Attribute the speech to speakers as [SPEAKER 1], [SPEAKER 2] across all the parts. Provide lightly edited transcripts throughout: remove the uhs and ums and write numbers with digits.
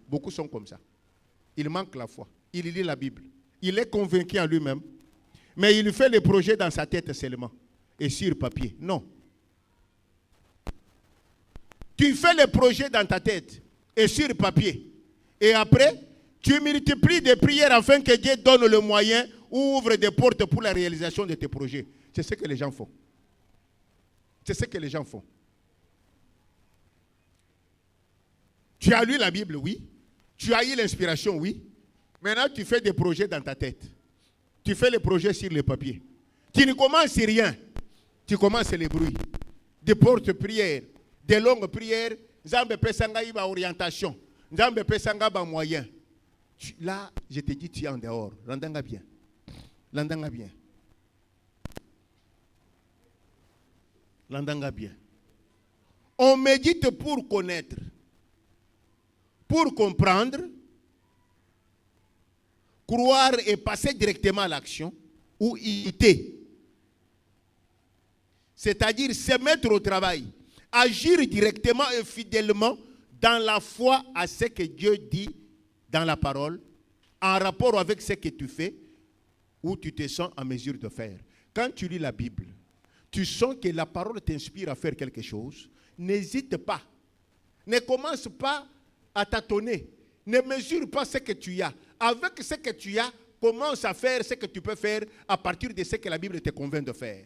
[SPEAKER 1] Beaucoup sont comme ça. Il manque la foi. Il lit la Bible. Il est convaincu en lui-même. Mais il fait les projets dans sa tête seulement. Et sur papier. Non. Tu fais les projets dans ta tête et sur papier. Et après, tu multiplies des prières afin que Dieu donne le moyen ou ouvre des portes pour la réalisation de tes projets. C'est ce que les gens font. C'est ce que les gens font. Tu as lu la Bible, oui. Tu as eu l'inspiration, oui. Maintenant, tu fais des projets dans ta tête. Tu fais les projets sur le papier. Tu ne commences rien. Tu commences les bruits. Des portes prières, des longues prières. Nzambe pesanga iba orientation. Nzambe pesanga ba moyen. Là, je te dis, tu es en dehors. L'endanga bien. L'endanga bien. L'endanga bien. On médite pour connaître. Pour comprendre, croire et passer directement à l'action, ou imiter. C'est-à-dire se mettre au travail, agir directement et fidèlement dans la foi à ce que Dieu dit dans la parole, en rapport avec ce que tu fais, ou tu te sens en mesure de faire. Quand tu lis la Bible, tu sens que la parole t'inspire à faire quelque chose, n'hésite pas. Ne commence pas à tâtonner. Ne mesure pas ce que tu as. Avec ce que tu as, commence à faire ce que tu peux faire à partir de ce que la Bible te convainc de faire.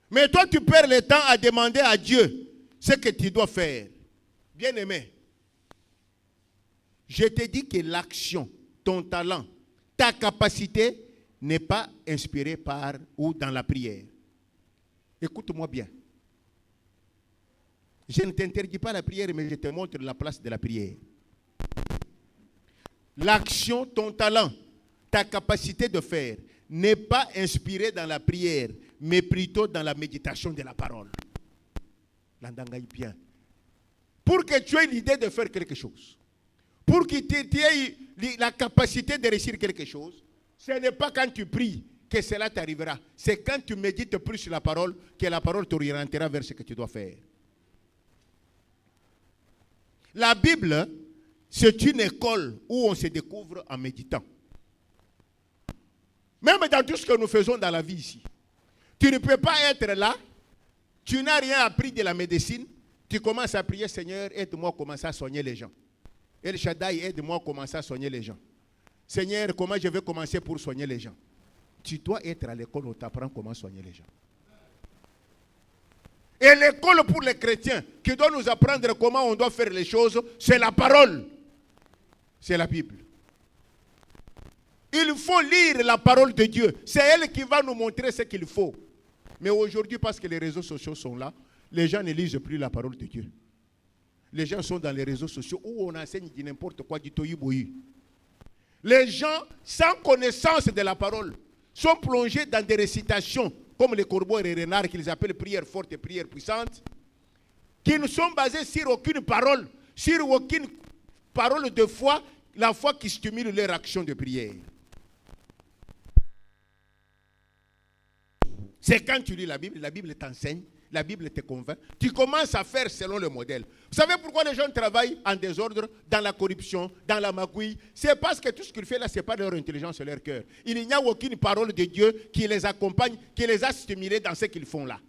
[SPEAKER 1] Mais toi, tu perds le temps à demander à Dieu ce que tu dois faire. Bien-aimé, je te dis que l'action, ton talent, ta capacité n'est pas inspirée par ou dans la prière. Écoute-moi bien. Je ne t'interdis pas la prière, mais je te montre la place de la prière. L'action, ton talent, ta capacité de faire n'est pas inspirée dans la prière, mais plutôt dans la méditation de la parole. L'endangaï bien. Pour que tu aies l'idée de faire quelque chose, pour que tu aies la capacité de réussir quelque chose, ce n'est pas quand tu pries que cela t'arrivera. C'est quand tu médites plus sur la parole que la parole t'orientera vers ce que tu dois faire. La Bible, c'est une école où on se découvre en méditant. Même dans tout ce que nous faisons dans la vie ici. Tu ne peux pas être là, tu n'as rien appris de la médecine, tu commences à prier, Seigneur, aide-moi à commencer à soigner les gens. El Shaddai, aide-moi à commencer à soigner les gens. Seigneur, comment je vais commencer pour soigner les gens? Tu dois être à l'école où tu apprends comment soigner les gens. Et l'école pour les chrétiens qui doit nous apprendre comment on doit faire les choses, c'est la parole. C'est la Bible. Il faut lire la parole de Dieu. C'est elle qui va nous montrer ce qu'il faut. Mais aujourd'hui, parce que les réseaux sociaux sont là, les gens ne lisent plus la parole de Dieu. Les gens sont dans les réseaux sociaux où on enseigne du n'importe quoi, du tohu-bohu. Les gens, sans connaissance de la parole, sont plongés dans des récitations comme les corbeaux et les renards qu'ils appellent prières fortes et prières puissantes, qui ne sont basées sur aucune parole de foi, la foi qui stimule leur action de prière. C'est quand tu lis la Bible t'enseigne, la Bible te convainc, tu commences à faire selon le modèle. Vous savez pourquoi les gens travaillent en désordre, dans la corruption, dans la magouille? C'est parce que tout ce qu'ils font là, ce n'est pas leur intelligence et leur cœur. Il n'y a aucune parole de Dieu qui les accompagne, qui les a stimulés dans ce qu'ils font là.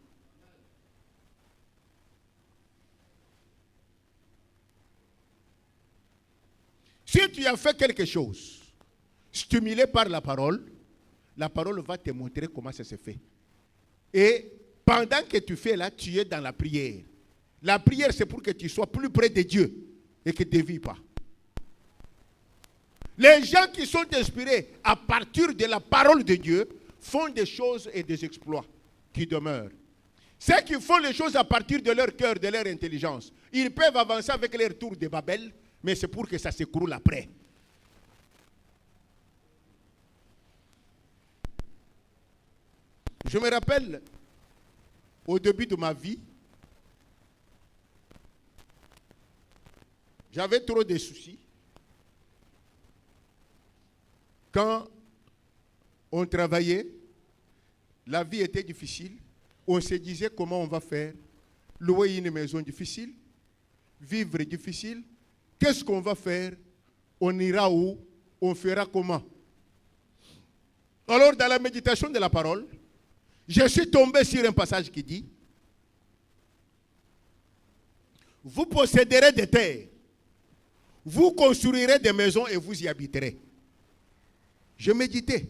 [SPEAKER 1] Si tu as fait quelque chose, stimulé par la parole va te montrer comment ça se fait. Et pendant que tu fais là, tu es dans la prière. La prière, c'est pour que tu sois plus près de Dieu et que tu ne dévies pas. Les gens qui sont inspirés à partir de la parole de Dieu font des choses et des exploits qui demeurent. Ceux qui font les choses à partir de leur cœur, de leur intelligence, ils peuvent avancer avec leur tour de Babel, mais c'est pour que ça s'écroule après. Je me rappelle, au début de ma vie, j'avais trop de soucis. Quand on travaillait, la vie était difficile. On se disait comment on va faire. Louer une maison difficile, vivre difficile, Qu'est-ce qu'on va faire? On ira où? On fera comment? Alors, dans la méditation de la parole, je suis tombé sur un passage qui dit: vous posséderez des terres, vous construirez des maisons et vous y habiterez. Je méditais.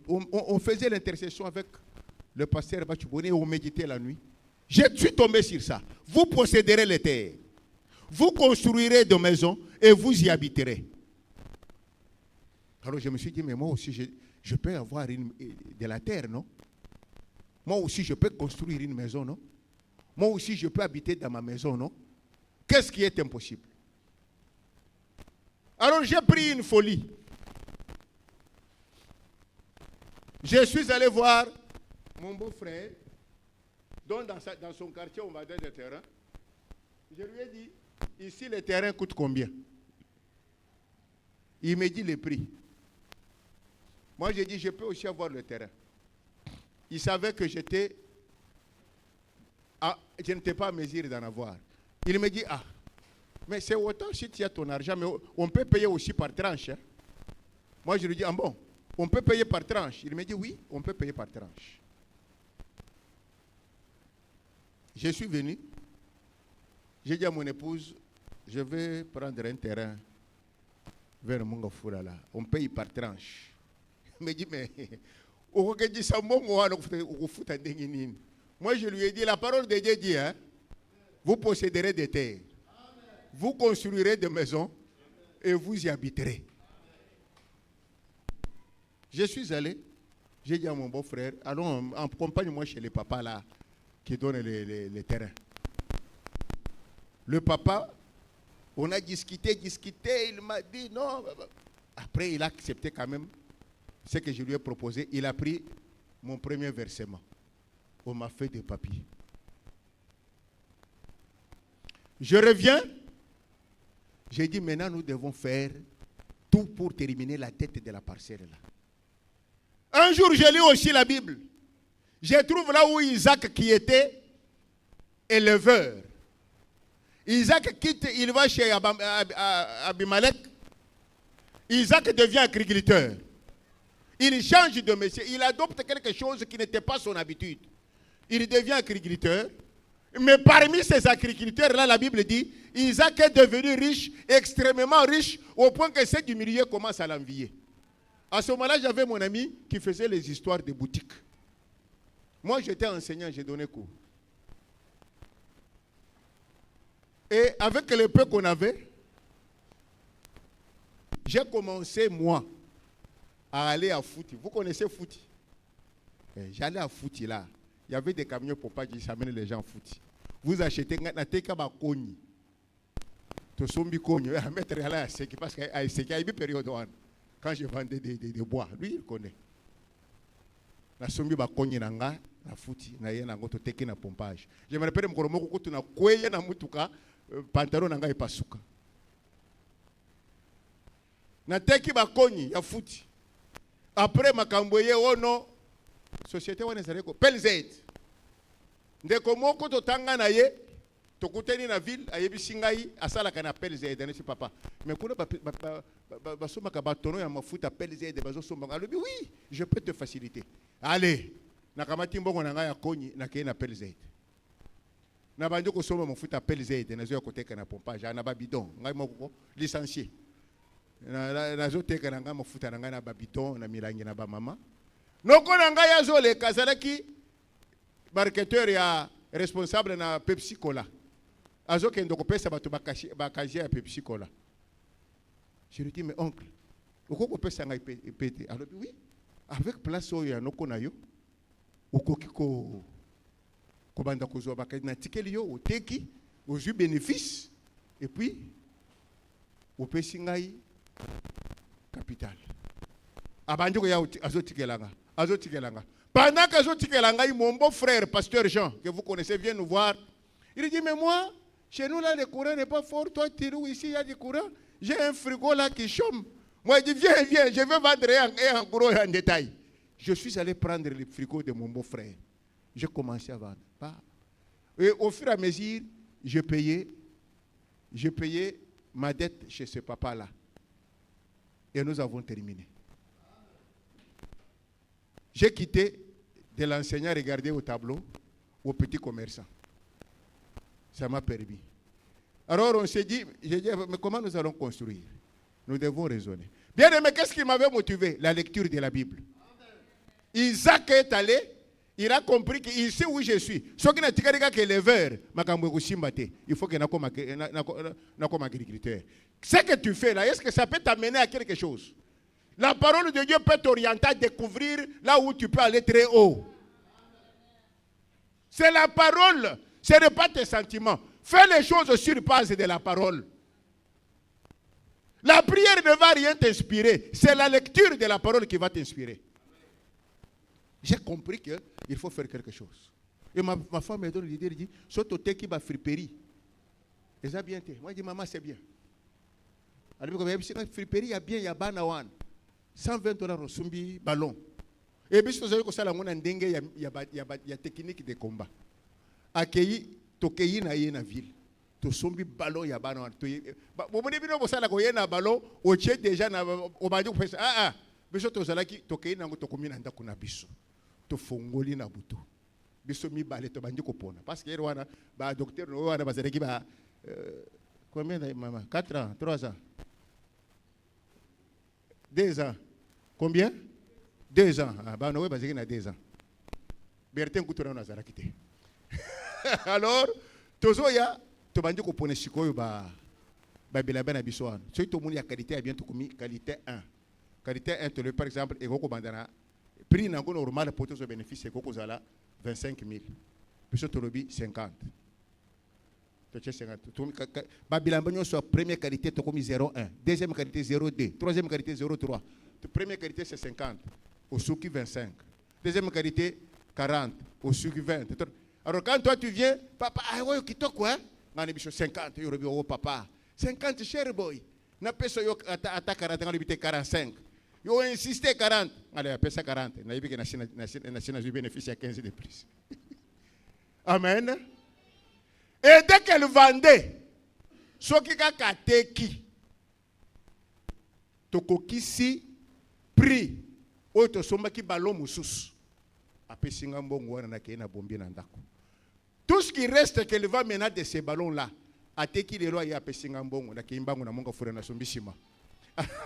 [SPEAKER 1] On faisait l'intercession avec le pasteur Bachoubouni et on méditait la nuit. Je suis tombé sur ça. Vous posséderez les terres, vous construirez des maisons et vous y habiterez. Alors je me suis dit, mais moi aussi je peux avoir de la terre, non? Moi aussi je peux construire une maison, non? Moi aussi je peux habiter dans ma maison, non? Qu'est-ce qui est impossible? Alors j'ai pris une folie. Je suis allé voir mon beau-frère, dont dans son quartier on vendait des terrains. Je lui ai dit, ici les terrains coûtent combien? Il me dit le prix. Moi j'ai dit, je peux aussi avoir le terrain. Il savait que je n'étais pas à mesure d'en avoir. Il me dit, ah, mais c'est autant si tu as ton argent, mais on peut payer aussi par tranche. Hein? Moi je lui dis, ah bon, on peut payer par tranche. Il me dit, oui, on peut payer par tranche. Je suis venu, j'ai dit à mon épouse, je vais prendre un terrain vers Mongafura là. On paye par tranche. Il me dit, mais moi je lui ai dit, la parole de Dieu dit, hein, vous posséderez des terres, vous construirez des maisons et vous y habiterez. Je suis allé, j'ai dit à mon beau-frère, allons, accompagne-moi chez les papas là, qui donnent les terrains. Le papa, on a discuté, il m'a dit non. Après, il a accepté quand même ce que je lui ai proposé. Il a pris mon premier versement. On m'a fait des papiers. Je reviens. J'ai dit, maintenant, nous devons faire tout pour terminer la tête de la parcelle là. Un jour, je lis aussi la Bible. Je trouve là où Isaac qui était éleveur. Isaac quitte, il va chez Abimelech. Isaac devient agriculteur. Il change de métier. Il adopte quelque chose qui n'était pas son habitude. Il devient agriculteur. Mais parmi ces agriculteurs-là, la Bible dit, Isaac est devenu riche, extrêmement riche, au point que ceux du milieu commencent à l'envier. À ce moment-là, j'avais mon ami qui faisait les histoires de boutiques. Moi, j'étais enseignant, j'ai donné cours. Et avec le peu qu'on avait, j'ai commencé, moi, à aller à Fouti. Vous connaissez Fouti? J'allais à Fouti, là. Il y avait des camions pour pas qu'ils amènent les gens à Fouti. Vous achetez un teka koni. To sombi koni. À mettre là, c'est parce qu'il y a une période quand je vendais des bois. Lui, il connaît. Na sombi ba koni nanga. Na futi na ye na ngoto teke na pompage. Je me rappelle mkoro moko kutu na kweye na mutuka pantalon nanga ipasuka. Na teki bakonyi ya futi. Après makambo ye ono société wana zaleko Pelzed. Ndeko moko to tanga na ye to kuteni na ville ayebisi ngai asala kana Pelzed na si papa. Mais kuna ba soma ka batono ya mafuta Pelzed bazo soma alobi oui, je peux te faciliter. Allez. Nakamati mbongo na ngai ya konyi na kei na Pelzed. Na bandi ko soma mafuta Pelzed na zo koteka na pompage na babidon ngai moko licencié. Na zo teka na ngai mafuta na ngai na babidon na milangi na ba mama. Noko na ngai azo le kazalaki marketeur ya responsable na Pepsi Cola. Azo kendo ko pesa bato bakaji ya Pepsi Cola. Je lui dis mais oncle, oko pesa ngai pété. Alors oui, avec place oyo ya noko na yo. Okoki ko banda kozwa bakadi na tikeli yo oteki ozu bénéfice et puis opesi ngai capital abandi ko ya azotikelanga pendant que azotikelanga mon beau frère pasteur Jean que vous connaissez vient nous voir. Il dit mais moi chez nous là le courant n'est pas fort, toi Tirou ici il y a du courant, j'ai un frigo là qui chôme. Moi je dis viens je vais vendre en gros et en détail. Je suis allé prendre le frigo de mon beau-frère. J'ai commencé à vendre. Et au fur et à mesure, je payais ma dette chez ce papa-là. Et nous avons terminé. J'ai quitté de l'enseignant à regarder au tableau, au petit commerçant. Ça m'a permis. Alors on s'est dit, j'ai dit, mais comment nous allons construire? Nous devons raisonner. Bien aimé, qu'est-ce qui m'avait motivé? La lecture de la Bible. Isaac est allé, il a compris qu'il sait où je suis. Ce qui n'a pas que les verts, il faut qu'il y ait comme agriculteur. Ce que tu fais là, est-ce que ça peut t'amener à quelque chose? La parole de Dieu peut t'orienter à découvrir là où tu peux aller très haut. C'est la parole, ce n'est pas tes sentiments. Fais les choses sur base de la parole. La prière ne va rien t'inspirer. C'est la lecture de la parole qui va t'inspirer. J'ai compris qu'il faut faire quelque chose. Et ma femme me donne l'idée, elle dit, surtout qui va friperie. Et ça bien été. Moi, je dis, maman, c'est bien. Elle dit, friperie, il y a bien, il y a banawan. 120 $ sumbi ballon. Et puis, vous savez que ça, il y a technique de combat. Accueilli, tokeyi na ye na ville. To sombi ballon ya bana to bo moni bino bo sala ko ye na ballon o che déjà na o ba ko pesa biso to sala ki to keyi na ngo to komina ndako na biso to fongoli na butu biso mi balé to bandi ko pona parce que wana ba docteur no wana ba ki ba combien de maman 4 ans 3 ans 2 ans combien 2 ans ba no ba na 2 ans Bertin kutura na zara kité. Alors tozoya to bandi ko pone sikoyo ba bilaba na biso wana so to moni ya qualité ya bien to komi qualité 1 qualité 1 to le par exemple e ko bandana prix na ko normal pour to bénéfice ko zala 25 000 biso to lobi 50 to che 50 ba bilaba nyo so première qualité to komi 0,1 deuxième qualité 0,2 troisième qualité 0,3 première qualité c'est 50 au souki 25 deuxième qualité 40 au souki 20. Alors quand toi tu viens, papa, qui te quoi? 50 euros, papa. 50 cher boy. Na peso yo ata 40 ngalo 45. Yo insisté 40. Allez, pesa 40. Na yibike na bénéfice à 15 de plus. Amen. Et dès qu'elle vendait, soki kaka teki. Tokokisi prix o to somba ki ballon mususu. Apesinga mbongo wana na kena bombi na ndako. Tout ce qui reste qu'elle va mener de ces ballons-là, a teki les lois, il y a Pessinga Mbongo, na Kimbango na Monga Fure na Sombisima.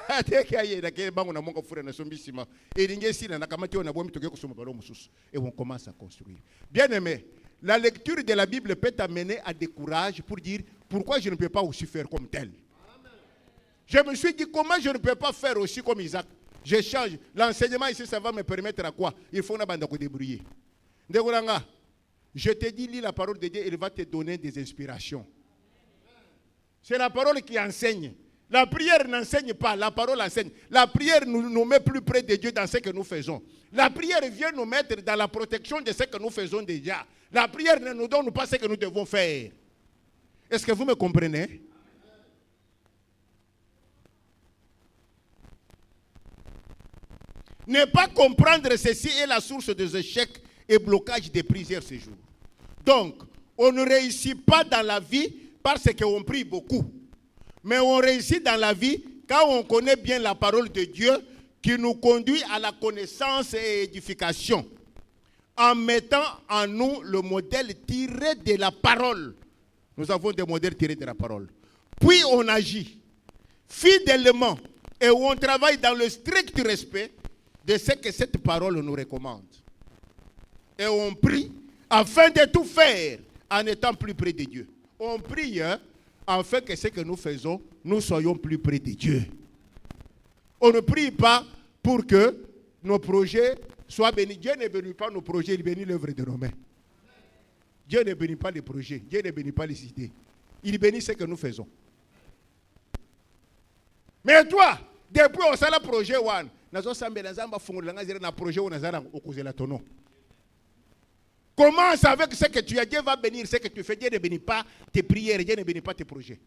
[SPEAKER 1] A teki aye na Kimbango na Monga Fure na Sombisima. Et l'ingési na Nakamati on a bomi toke kusuma ballon musus. Et on commence à construire. Bien aimé, la lecture de la Bible peut t'amener à des courages pour dire pourquoi je ne peux pas aussi faire comme tel. Je me suis dit comment je ne peux pas faire aussi comme Isaac. Je change. L'enseignement ici, ça va me permettre à quoi? Il faut que débrouiller. Ndeguranga. Je te dis, lis la parole de Dieu, il va te donner des inspirations. C'est la parole qui enseigne. La prière n'enseigne pas, la parole enseigne. La prière nous met plus près de Dieu dans ce que nous faisons. La prière vient nous mettre dans la protection de ce que nous faisons déjà. La prière ne nous donne pas ce que nous devons faire. Est-ce que vous me comprenez? Ne pas comprendre ceci est la source des échecs et blocages des prières ces jours. Donc, on ne réussit pas dans la vie parce qu'on prie beaucoup. Mais on réussit dans la vie quand on connaît bien la parole de Dieu qui nous conduit à la connaissance et édification. En mettant en nous le modèle tiré de la parole. Nous avons des modèles tirés de la parole. Puis on agit fidèlement et on travaille dans le strict respect de ce que cette parole nous recommande. Et on prie afin de tout faire en étant plus près de Dieu. On prie afin que ce que nous faisons, nous soyons plus près de Dieu. On ne prie pas pour que nos projets soient bénis. Dieu ne bénit pas nos projets, il bénit l'œuvre de nos mains. Dieu ne bénit pas les projets, Dieu ne bénit pas les idées. Il bénit ce que nous faisons. Mais toi, depuis on a le projet, commence avec ce que tu as. Dieu va bénir ce que tu fais. Dieu ne bénit pas tes prières. Dieu ne bénit pas tes projets.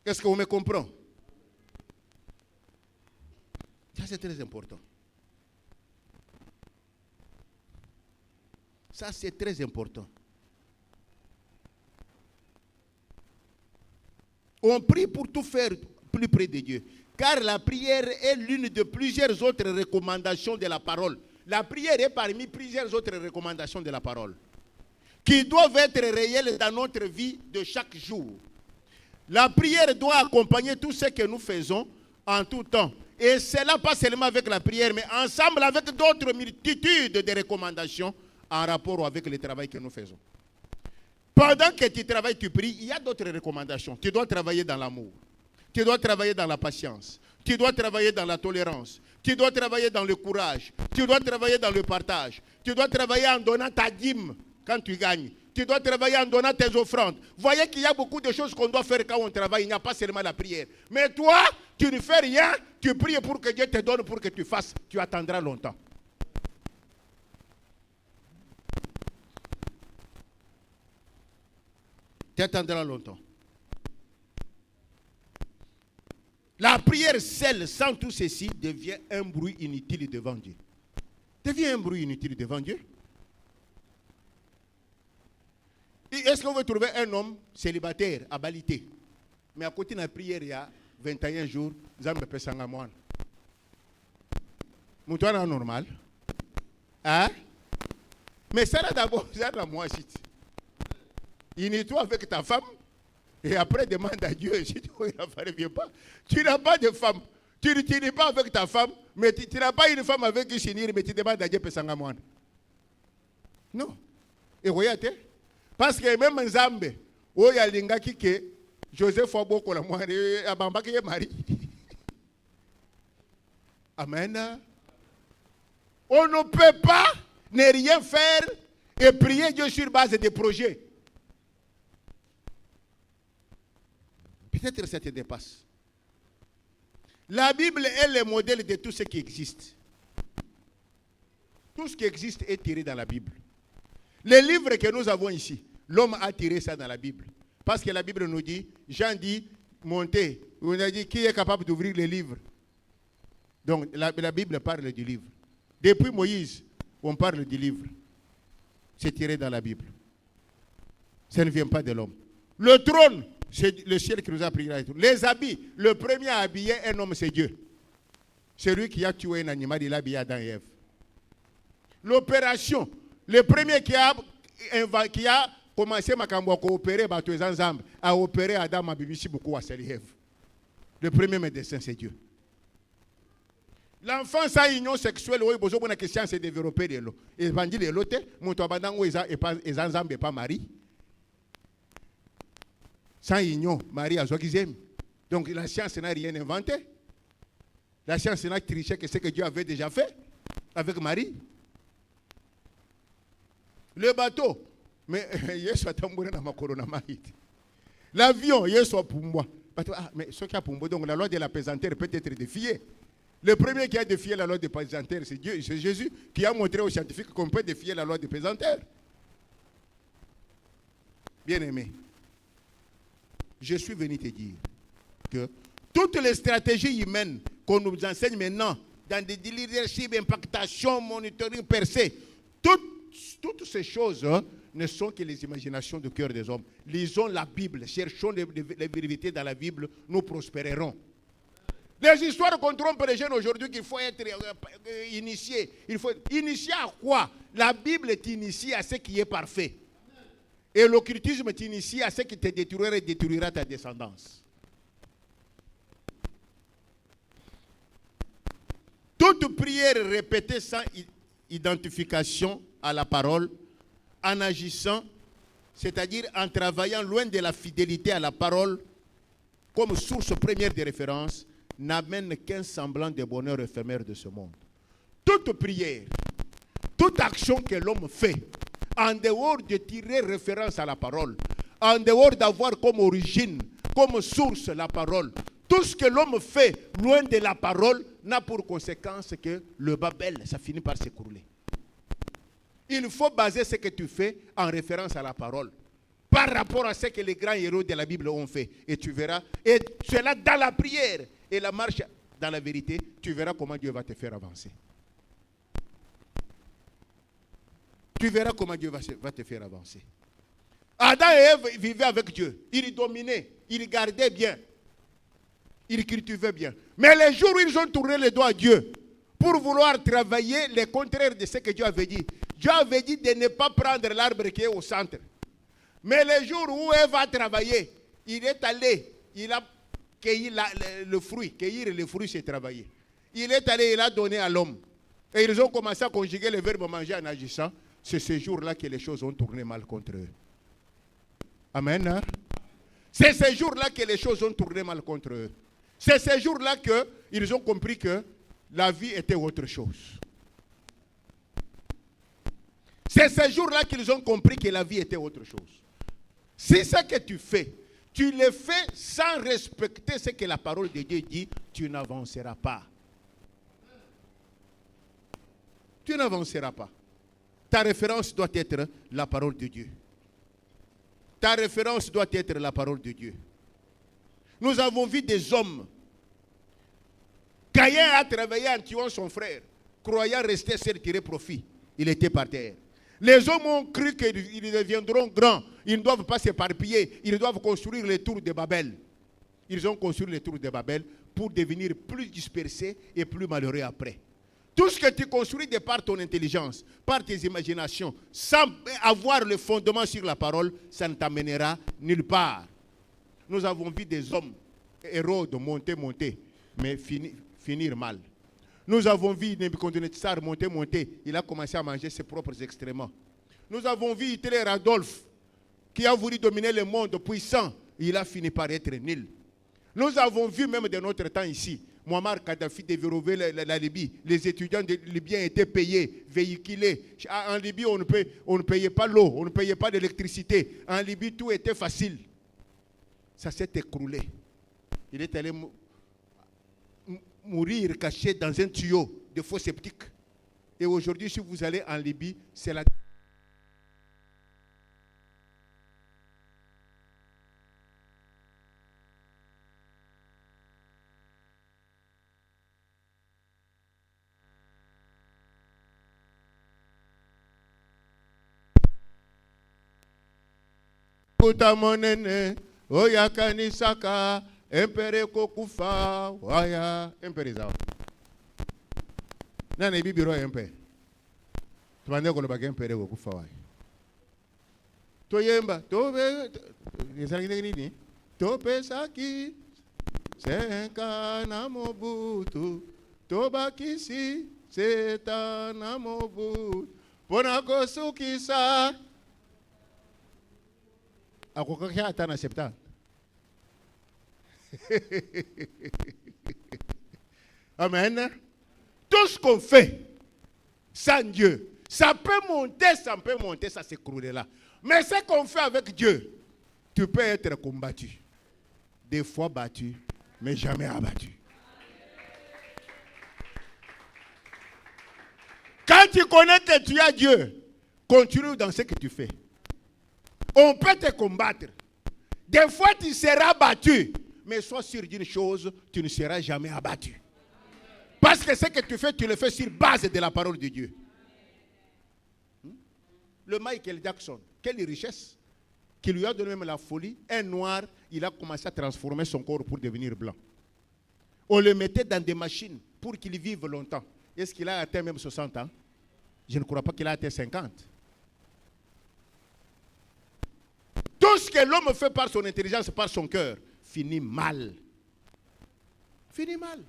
[SPEAKER 1] Est-ce que vous me comprenez? Ça, c'est très important. Ça, c'est très important. On prie pour tout faire plus près de Dieu. Car la prière est l'une de plusieurs autres recommandations de la parole. La prière est parmi plusieurs autres recommandations de la parole qui doivent être réelles dans notre vie de chaque jour. La prière doit accompagner tout ce que nous faisons en tout temps. Et cela pas seulement avec la prière, mais ensemble avec d'autres multitudes de recommandations en rapport avec le travail que nous faisons. Pendant que tu travailles, tu pries, il y a d'autres recommandations. Tu dois travailler dans l'amour. Tu dois travailler dans la patience. Tu dois travailler dans la tolérance. Tu dois travailler dans le courage. Tu dois travailler dans le partage. Tu dois travailler en donnant ta dîme quand tu gagnes. Tu dois travailler en donnant tes offrandes. Voyez qu'il y a beaucoup de choses qu'on doit faire quand on travaille. Il n'y a pas seulement la prière. Mais toi, tu ne fais rien. Tu pries pour que Dieu te donne, pour que tu fasses. Tu attendras longtemps. Tu attendras longtemps. La prière seule, sans tout ceci, devient un bruit inutile devant Dieu. Devient un bruit inutile devant Dieu. Est-ce qu'on veut trouver un homme célibataire à Balité? Mais à côté de la prière, il y a 21 jours, Zambe Pesanga Moine. Moutoana normal. Hein? Mais ça là d'abord, ça là moi aussi. Unis-toi avec ta femme. Et après, demande à Dieu, si tu ne viens pas. Tu n'as pas de femme. Tu n'es pas avec ta femme, mais tu n'as pas une femme avec qui s'unir, mais tu demandes à Dieu pour s'engager. Non. Et regardez, parce que même en Zambie, où il y a l'inga qui est Joseph Oboko, la moine, Abamba qui est marié. Amen. On ne peut pas ne rien faire et prier Dieu sur base des projets. Peut-être que ça te dépasse. La Bible est le modèle de tout ce qui existe. Tout ce qui existe est tiré dans la Bible. Les livres que nous avons ici, l'homme a tiré ça dans la Bible. Parce que la Bible nous dit, Jean dit, montez. On a dit, qui est capable d'ouvrir les livres? Donc la Bible parle du livre. Depuis Moïse, on parle du livre. C'est tiré dans la Bible. Ça ne vient pas de l'homme. Le trône, c'est le ciel qui nous a pris. Les habits, le premier à habiller un homme, c'est Dieu. Celui qui a tué un animal, il a habillé Adam et Ève. L'opération, le premier qui a commencé à coopérer, à opérer Adam, a beaucoup à Ève. Le premier médecin, c'est Dieu. L'enfant sans union sexuelle, oui, besoin de question s'est développé de l'eau. Et bandit de l'autre, mon toabandango et pas mari. Sans union, Marie a Zogizem. Donc la science n'a rien inventé. La science n'a triché que ce que Dieu avait déjà fait avec Marie. Le bateau, mais Yesu a tambouré dans ma corona. L'avion, Yesu a pour moi. Mais ce qui a pour moi, donc la loi de la pesanteur peut être défiée. Le premier qui a défié la loi de pesanteur, c'est Dieu, c'est Jésus qui a montré aux scientifiques qu'on peut défier la loi de pesanteur. Bien-aimé, je suis venu te dire que toutes les stratégies humaines qu'on nous enseigne maintenant, dans des leadership, impactation, monitoring, percée, toutes ces choses ne sont que les imaginations du cœur des hommes. Lisons la Bible, cherchons les vérités dans la Bible, nous prospérerons. Les histoires qu'on trompe les jeunes aujourd'hui qu'il faut être initié. Il faut initier à quoi? La Bible t'initie à ce qui est parfait. Et l'occultisme t'initie à ce qui te détruira et détruira ta descendance. Toute prière répétée sans identification à la parole, en agissant, c'est-à-dire en travaillant loin de la fidélité à la parole, comme source première de référence, n'amène qu'un semblant de bonheur éphémère de ce monde. Toute prière, toute action que l'homme fait, en dehors de tirer référence à la parole, en dehors d'avoir comme origine, comme source la parole, tout ce que l'homme fait loin de la parole n'a pour conséquence que le Babel, ça finit par s'écrouler. Il faut baser ce que tu fais en référence à la parole, par rapport à ce que les grands héros de la Bible ont fait. Et tu verras, et cela dans la prière et la marche dans la vérité, tu verras comment Dieu va te faire avancer. Tu verras comment Dieu va te faire avancer. Adam et Ève vivaient avec Dieu. Ils dominaient. ils gardaient bien. Ils cultivaient bien. Mais les jours où ils ont tourné les doigts à Dieu pour vouloir travailler les contraires de ce que Dieu avait dit. Dieu avait dit de ne pas prendre l'arbre qui est au centre. Mais les jours où elle va travailler, il est allé, il a cueilli le fruit. Cueillir le fruit, c'est travailler. Il est allé, il a donné à l'homme. Et ils ont commencé à conjuguer le verbe manger en agissant. C'est ce jour-là que les choses ont tourné mal contre eux. Amen. Hein? C'est ce jour-là que les choses ont tourné mal contre eux. C'est ce jour-là qu'ils ont compris que la vie était autre chose. C'est ce jour-là qu'ils ont compris que la vie était autre chose. Si ce que tu fais, tu le fais sans respecter ce que la parole de Dieu dit, tu n'avanceras pas. Tu n'avanceras pas. Ta référence doit être la parole de Dieu. Ta référence doit être la parole de Dieu. Nous avons vu des hommes. Caïn a travaillé en tuant son frère, croyant rester seul, tirer profit. Il était par terre. Les hommes ont cru qu'ils deviendront grands. Ils ne doivent pas s'éparpiller. Ils doivent construire les tours de Babel. Ils ont construit les tours de Babel pour devenir plus dispersés et plus malheureux après. Tout ce que tu construis de par ton intelligence, par tes imaginations, sans avoir le fondement sur la parole, ça ne t'amènera nulle part. Nous avons vu des hommes, héros de monter, mais finir mal. Nous avons vu Nebuchadnezzar monter. Il a commencé à manger ses propres excréments. Nous avons vu Hitler Adolphe, qui a voulu dominer le monde puissant. Il a fini par être nul. Nous avons vu même de notre temps ici, Muammar Kadhafi déverrouiller la Libye. Les étudiants libyens étaient payés, véhiculés. En Libye, on ne payait pas l'eau, on ne payait pas d'électricité. En Libye, tout était facile. Ça s'est écroulé. Il est allé mourir caché dans un tuyau de faux sceptiques. Et aujourd'hui, si vous allez en Libye, c'est la... Kuta monene, oya kanisaka, empere kokufa, waya, empere zao. Nane bibiro empe. Tubande ko lobage empere kokufa waya. Toyemba, tobe, yesangine nini? Tope saki, senka na mobutu, tobakisi, seta na mobutu, pona kosukisa. Amen. Tout ce qu'on fait sans Dieu, ça peut monter, ça s'écrouler là. Mais ce qu'on fait avec Dieu, tu peux être combattu. Des fois battu, mais jamais abattu. Quand tu connais que tu as Dieu, continue dans ce que tu fais. On peut te combattre. Des fois, tu seras battu. Mais sois sûr d'une chose, tu ne seras jamais abattu. Parce que ce que tu fais, tu le fais sur base de la parole de Dieu. Le Michael Jackson, quelle richesse. Qui lui a donné même la folie. Un noir, il a commencé à transformer son corps pour devenir blanc. On le mettait dans des machines pour qu'il vive longtemps. Est-ce qu'il a atteint même 60 ans? Je ne crois pas qu'il a atteint 50. Tout ce que l'homme fait par son intelligence, par son cœur, finit mal. Finit mal.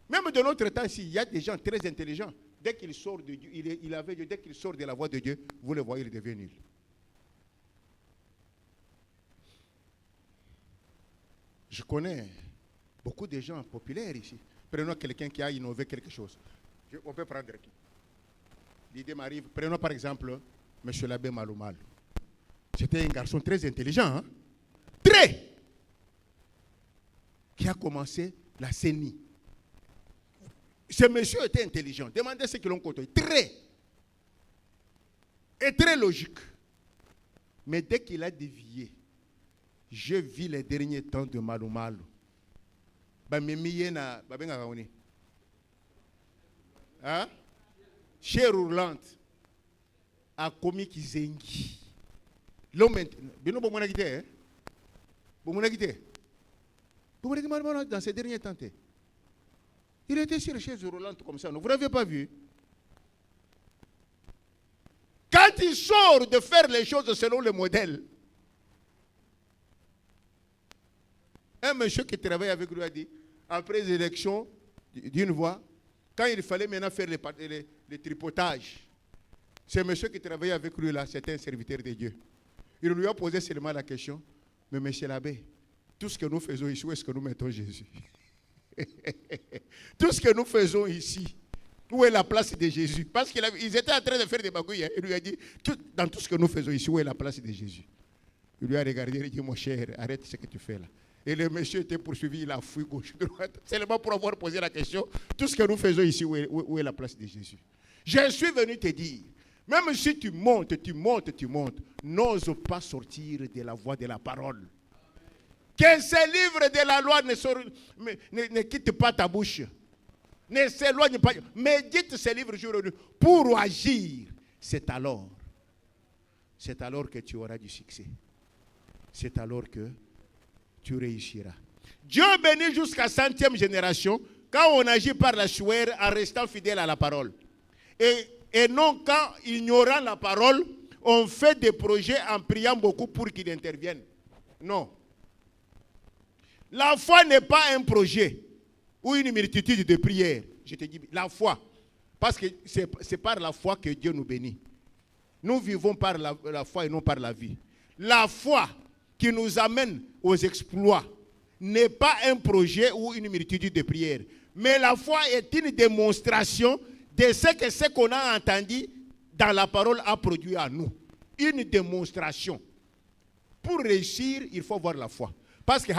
[SPEAKER 1] Même de notre temps ici, il y a des gens très intelligents. Dès qu'il sort de Dieu, dès qu'il sort de la voie de Dieu, vous le voyez, il devient nul. Je connais beaucoup de gens populaires ici. Prenons quelqu'un qui a innové quelque chose. On peut prendre qui? L'idée m'arrive. Prenons par exemple M. l'abbé Maloumal. C'était un garçon très intelligent, hein? Très! Qui a commencé la CENI. Ce monsieur était intelligent. Demandez ceux qui l'ont côtoyé. Très! Et très logique. Mais dès qu'il a dévié, je vis les derniers temps de Maloumal. Hein? Chez Roulant, a commis Kizengi. L'homme, Vous m'avez quitté. Vous m'avez dit dans ces derniers temps. Il était sur les chaises roulantes comme ça. Vous n'avez pas vu? Quand il sort de faire les choses selon le modèle, un monsieur qui travaille avec lui a dit, après l'élection d'une voix, quand il fallait maintenant faire les tripotages, ce monsieur qui travaillait avec lui là, c'était un serviteur de Dieu. Il lui a posé seulement la question, mais monsieur l'abbé, tout ce que nous faisons ici, où est-ce que nous mettons Jésus? Tout ce que nous faisons ici, où est la place de Jésus? Parce qu'ils étaient en train de faire des bagouilles. Il lui a dit, dans tout ce que nous faisons ici, où est la place de Jésus? Il lui a regardé et dit, mon cher, arrête ce que tu fais là. Et le monsieur était poursuivi, il a fui gauche, droite. Seulement pour avoir posé la question, tout ce que nous faisons ici, où est la place de Jésus? Je suis venu te dire, même si tu montes, n'ose pas sortir de la voie de la parole. Que ces livres de la loi ne quittent pas ta bouche. Ne s'éloigne pas. Médite ces livres jour et nuit pour agir. C'est alors que tu auras du succès. C'est alors que tu réussiras. Dieu bénit jusqu'à 100e génération quand on agit par la chouère en restant fidèle à la parole. Et non quand, ignorant la parole, on fait des projets en priant beaucoup pour qu'il intervienne. Non. La foi n'est pas un projet ou une multitude de prières. Je te dis, la foi. Parce que c'est par la foi que Dieu nous bénit. Nous vivons par la foi et non par la vie. La foi qui nous amène aux exploits n'est pas un projet ou une multitude de prières. Mais la foi est une démonstration de ce qu'on a entendu dans la parole a produit à nous. Une démonstration. Pour réussir, il faut avoir la foi. Parce que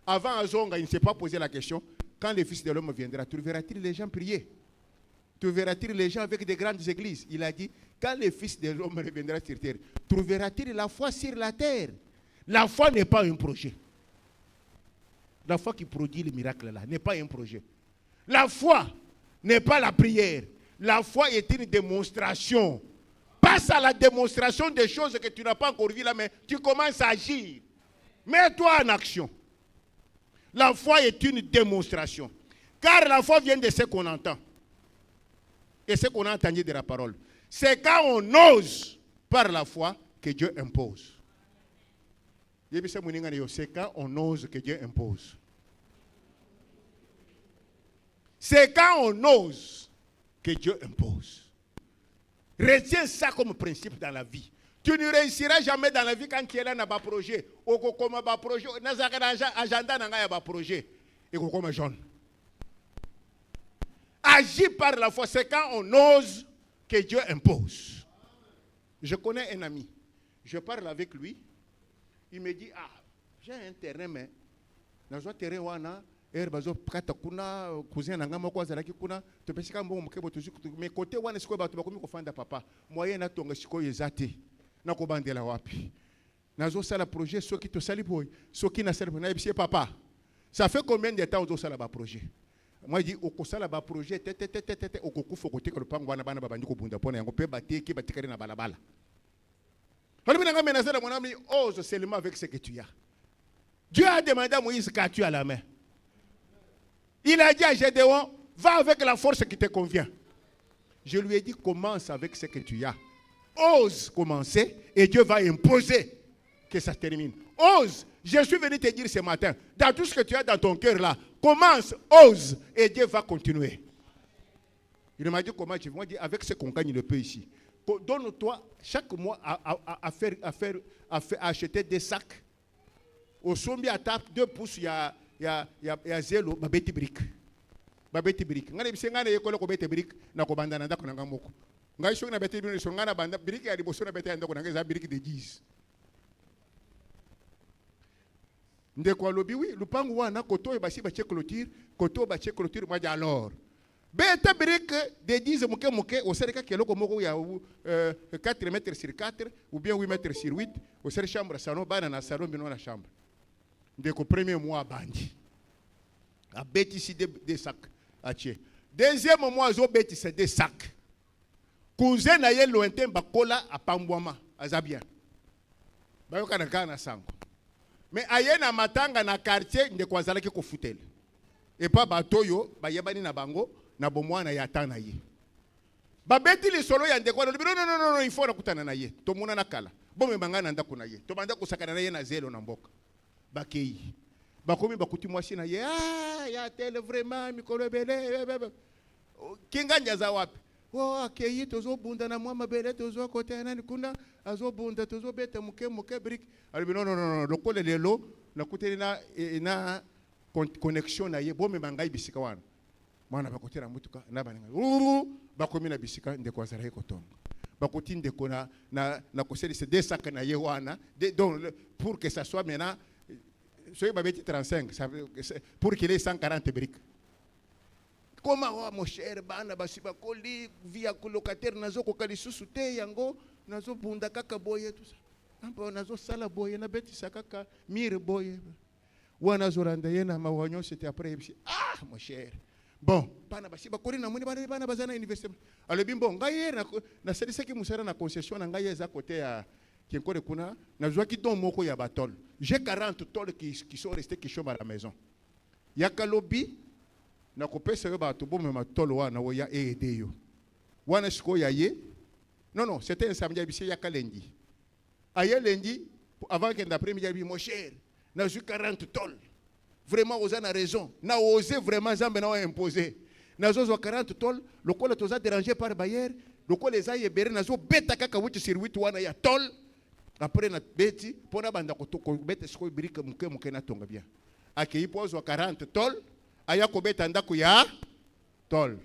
[SPEAKER 1] avant Azonga, il ne s'est pas posé la question, quand le Fils de l'homme viendra, trouveras-t-il les gens prier? Trouveras-t-il les gens avec des grandes églises? Il a dit, quand le Fils de l'homme reviendra sur terre, trouvera-t-il la foi sur la terre? La foi n'est pas un projet. La foi qui produit le miracle là n'est pas un projet. La foi n'est pas la prière. La foi est une démonstration. Passe à la démonstration des choses que tu n'as pas encore vues là, mais tu commences à agir. Mets-toi en action. La foi est une démonstration. Car la foi vient de ce qu'on entend. Et ce qu'on a entendu de la parole. C'est quand on ose par la foi que Dieu impose. C'est quand on ose que Dieu impose. C'est quand on ose que Dieu impose. Retiens ça comme principe dans la vie. Tu ne réussiras jamais dans la vie quand tu es là dans un projet. Agis par la foi, c'est quand on ose que Dieu impose. Je connais un ami. Je parle avec lui. Il me dit, j'ai un terrain, mais dans un terrain où on a bazo kata kuna cousin nanga moko azalaki kuna to pesika mbongo mokebo to mais côté wana siko bato bakomi kofanda papa moyen na tonga siko ezate na ko bandela wapi nazo sala projet soki to sali boy soki na sala na bisie papa ça fait combien de temps ozo sala ba projet moi dit okosala ba projet tete okokufa côté ko pango wana bana babandi ko bunda pona yango pe bateki batikari na balabala hali nanga menacer mon ami ose seulement avec ce que tu as. Dieu a demandé à Moïse qu'as-tu à la main. Il a dit à Gédéon, va avec la force qui te convient. Je lui ai dit, commence avec ce que tu as. Ose commencer et Dieu va imposer que ça termine. Ose. Je suis venu te dire ce matin, dans tout ce que tu as dans ton cœur là, commence, ose et Dieu va continuer. Il m'a dit comment tu veux. Dire avec ce qu'on gagne le peu ici. Donne-toi chaque mois à acheter des sacs. Au sommet à tape 2 pouces, il y a zélo, babeti brique. Babeti brique. Ngane bisengane yekole ko bete brique na ko bandana ndako nanga moko. Ngai shoki na bete brique so ngana banda brique ya liboso na bete ndako nanga za brique de 10. Ndeko alobi oui, lupangu wana koto e basi ba che clôture, koto ba che clôture moi alors. Bete brique de 10 moke au sereka keloko moko ya 4 mètres sur 4 ou bien 8 mètres sur 8 au ser chambre salon bana na salon bino na chambre. Ndeko premier mois bandi. A bêtisi des sacs. Deuxième mois, zo bêtisi des sacs. Cousin na ye lointain bakola a pambwama azabien. Bayoka na kana sango. Mais aye na matanga na quartier ndeko azalaki kofutela. Et pas batoyo bayebani na bango na bomwana ya tana ye. Babeti li solo ya ndeko non, il faut nakutana na ye. To mona na kala. Bombe bangana ndako na ye. To banda kusakana na ye na zelo na mboka. Bakei. Bakomi bakuti mwasi na ye. Ah, ya tele vraiment mikolo bele. Kinganja za wapi? Oh, akei tozo bunda na mwa mabele tozo kote nani kuna azo bunda tozo beta muke brick. Alors non, lokole lelo nakuteli na connexion na ye bombe bangai bisika wana. Mwana bakotera mutuka na baninga. Bakomi na bisika ndeko azara kotonga. Bakoti ndeko na koseli se desaka na ye wana. Donc pour que ça soit maintenant soyez babeti 35 pour qu'il ait 140 briques. Comment mon cher bana basiba koli via colocataire nazo kokali susu te yango nazo bunda kaka boye tout ça. Ampo nazo sala boye na beti sakaka mire boye. Wana zoranda yena mawanyo c'était après ah mon cher. Bon, bana basiba koli na muni bana bazana université. Ale bimbo ngaye na selisa ki musara na concession na ngaye za côté ya kinkore kuna na zwa ki don moko ya batol. J'ai 40 tols qui sont restés qui chôment à la maison. Yakalobi na kopesa yo bato bomme matolo wana wo ya aider yo wana siko ya ye non c'était un samedi abisi ya kalendi aye lundi avant que d'après-midi abi mon cher na ju 40 tol vraiment vous avez raison na osé vraiment zambe na imposer na zo 40 tol lokola toza dérangé par bayer lokola les aye bere na zo beta kaka wuti sur 8 wana ya tol après na beti pona banda ko beta siko brique muke na tonga bien akei pozo 40 tol aya kobeta ndako ya tol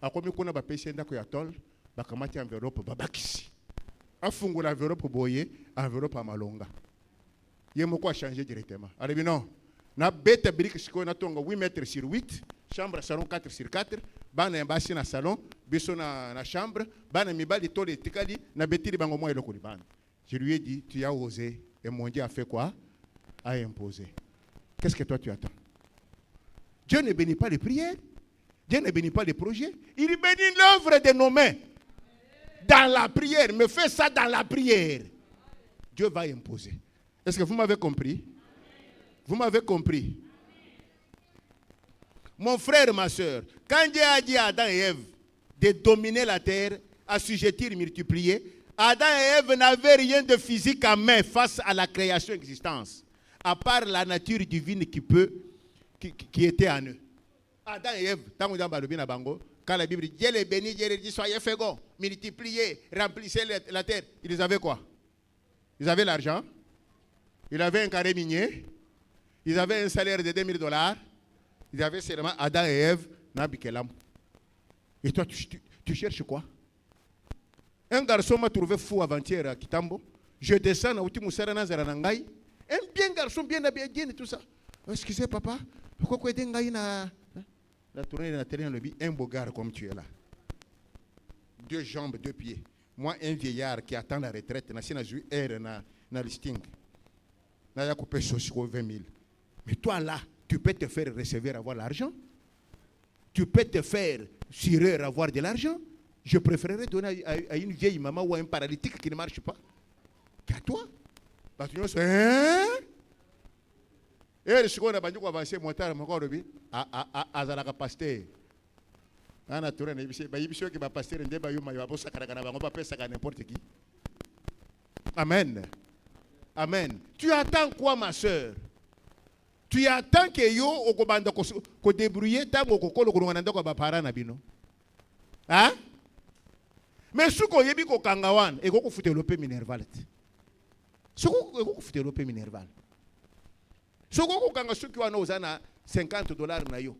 [SPEAKER 1] akomi kuna bapesi ndako ya tol bakamati enveloppe babakisi afungula enveloppe boye enveloppe amalonga ye moko a changé directement alors non na beta brique siko na tonga 8 mètres sur 8 chambre salon 4 sur 4 bana embasi na salon biso na chambre bana mibali tol etikali na betili bango mo eloko libana. Je lui ai dit tu as osé et mon Dieu a fait quoi? A imposé. Qu'est-ce que toi tu attends? Dieu ne bénit pas les prières. Dieu ne bénit pas les projets. Il bénit l'œuvre de nos mains. Dans la prière. Mais fais ça dans la prière. Dieu va imposer. Est-ce que vous m'avez compris? Vous m'avez compris? Mon frère, ma soeur, quand Dieu a dit à Adam et Ève de dominer la terre, assujettir, multiplier, Adam et Ève n'avaient rien de physique en main face à la création existence, à part la nature divine qui était en eux. Adam et Ève, quand la Bible dit Dieu les bénit, Dieu les dit soyez féconds, multipliez, remplissez la terre. Ils avaient quoi? Ils avaient l'argent, ils avaient un carré minier, ils avaient un salaire de $2000, ils avaient seulement Adam et Ève, Nabikelam. Et toi, tu cherches quoi? Un garçon m'a trouvé fou avant-hier à Kitambo. Je descends à Outimoussara Nazaranangai. Un bien garçon, bien habillé, et tout ça. Excusez papa, pourquoi tu es là? La tournée de la télé, un beau gars comme tu es là. 2 jambes, 2 pieds. Moi, un vieillard qui attend la retraite, na listing. Na ya coupé 20 000. Mais toi là, tu peux te faire recevoir avoir l'argent. Tu peux te faire surer avoir de l'argent. Je préférerais donner à une vieille maman ou à un paralytique qui ne marche pas qu'à toi. Parce que nous sommes... Et ce qu'on a dit qu'on va avancer, monter à mon corps, à la capacité. On a tourné, il y a un pasteur, il y a n'importe qui. Amen. Amen. Tu attends quoi, ma soeur? Tu attends que yo au débrouiller tant que ko parents na bino. Hein? Mais ce qu'on yebi ko kangawan et ko fute lope minerval. Ce ko fute lope minerval. Ce ko kanga suki wana ozana $50 na yo.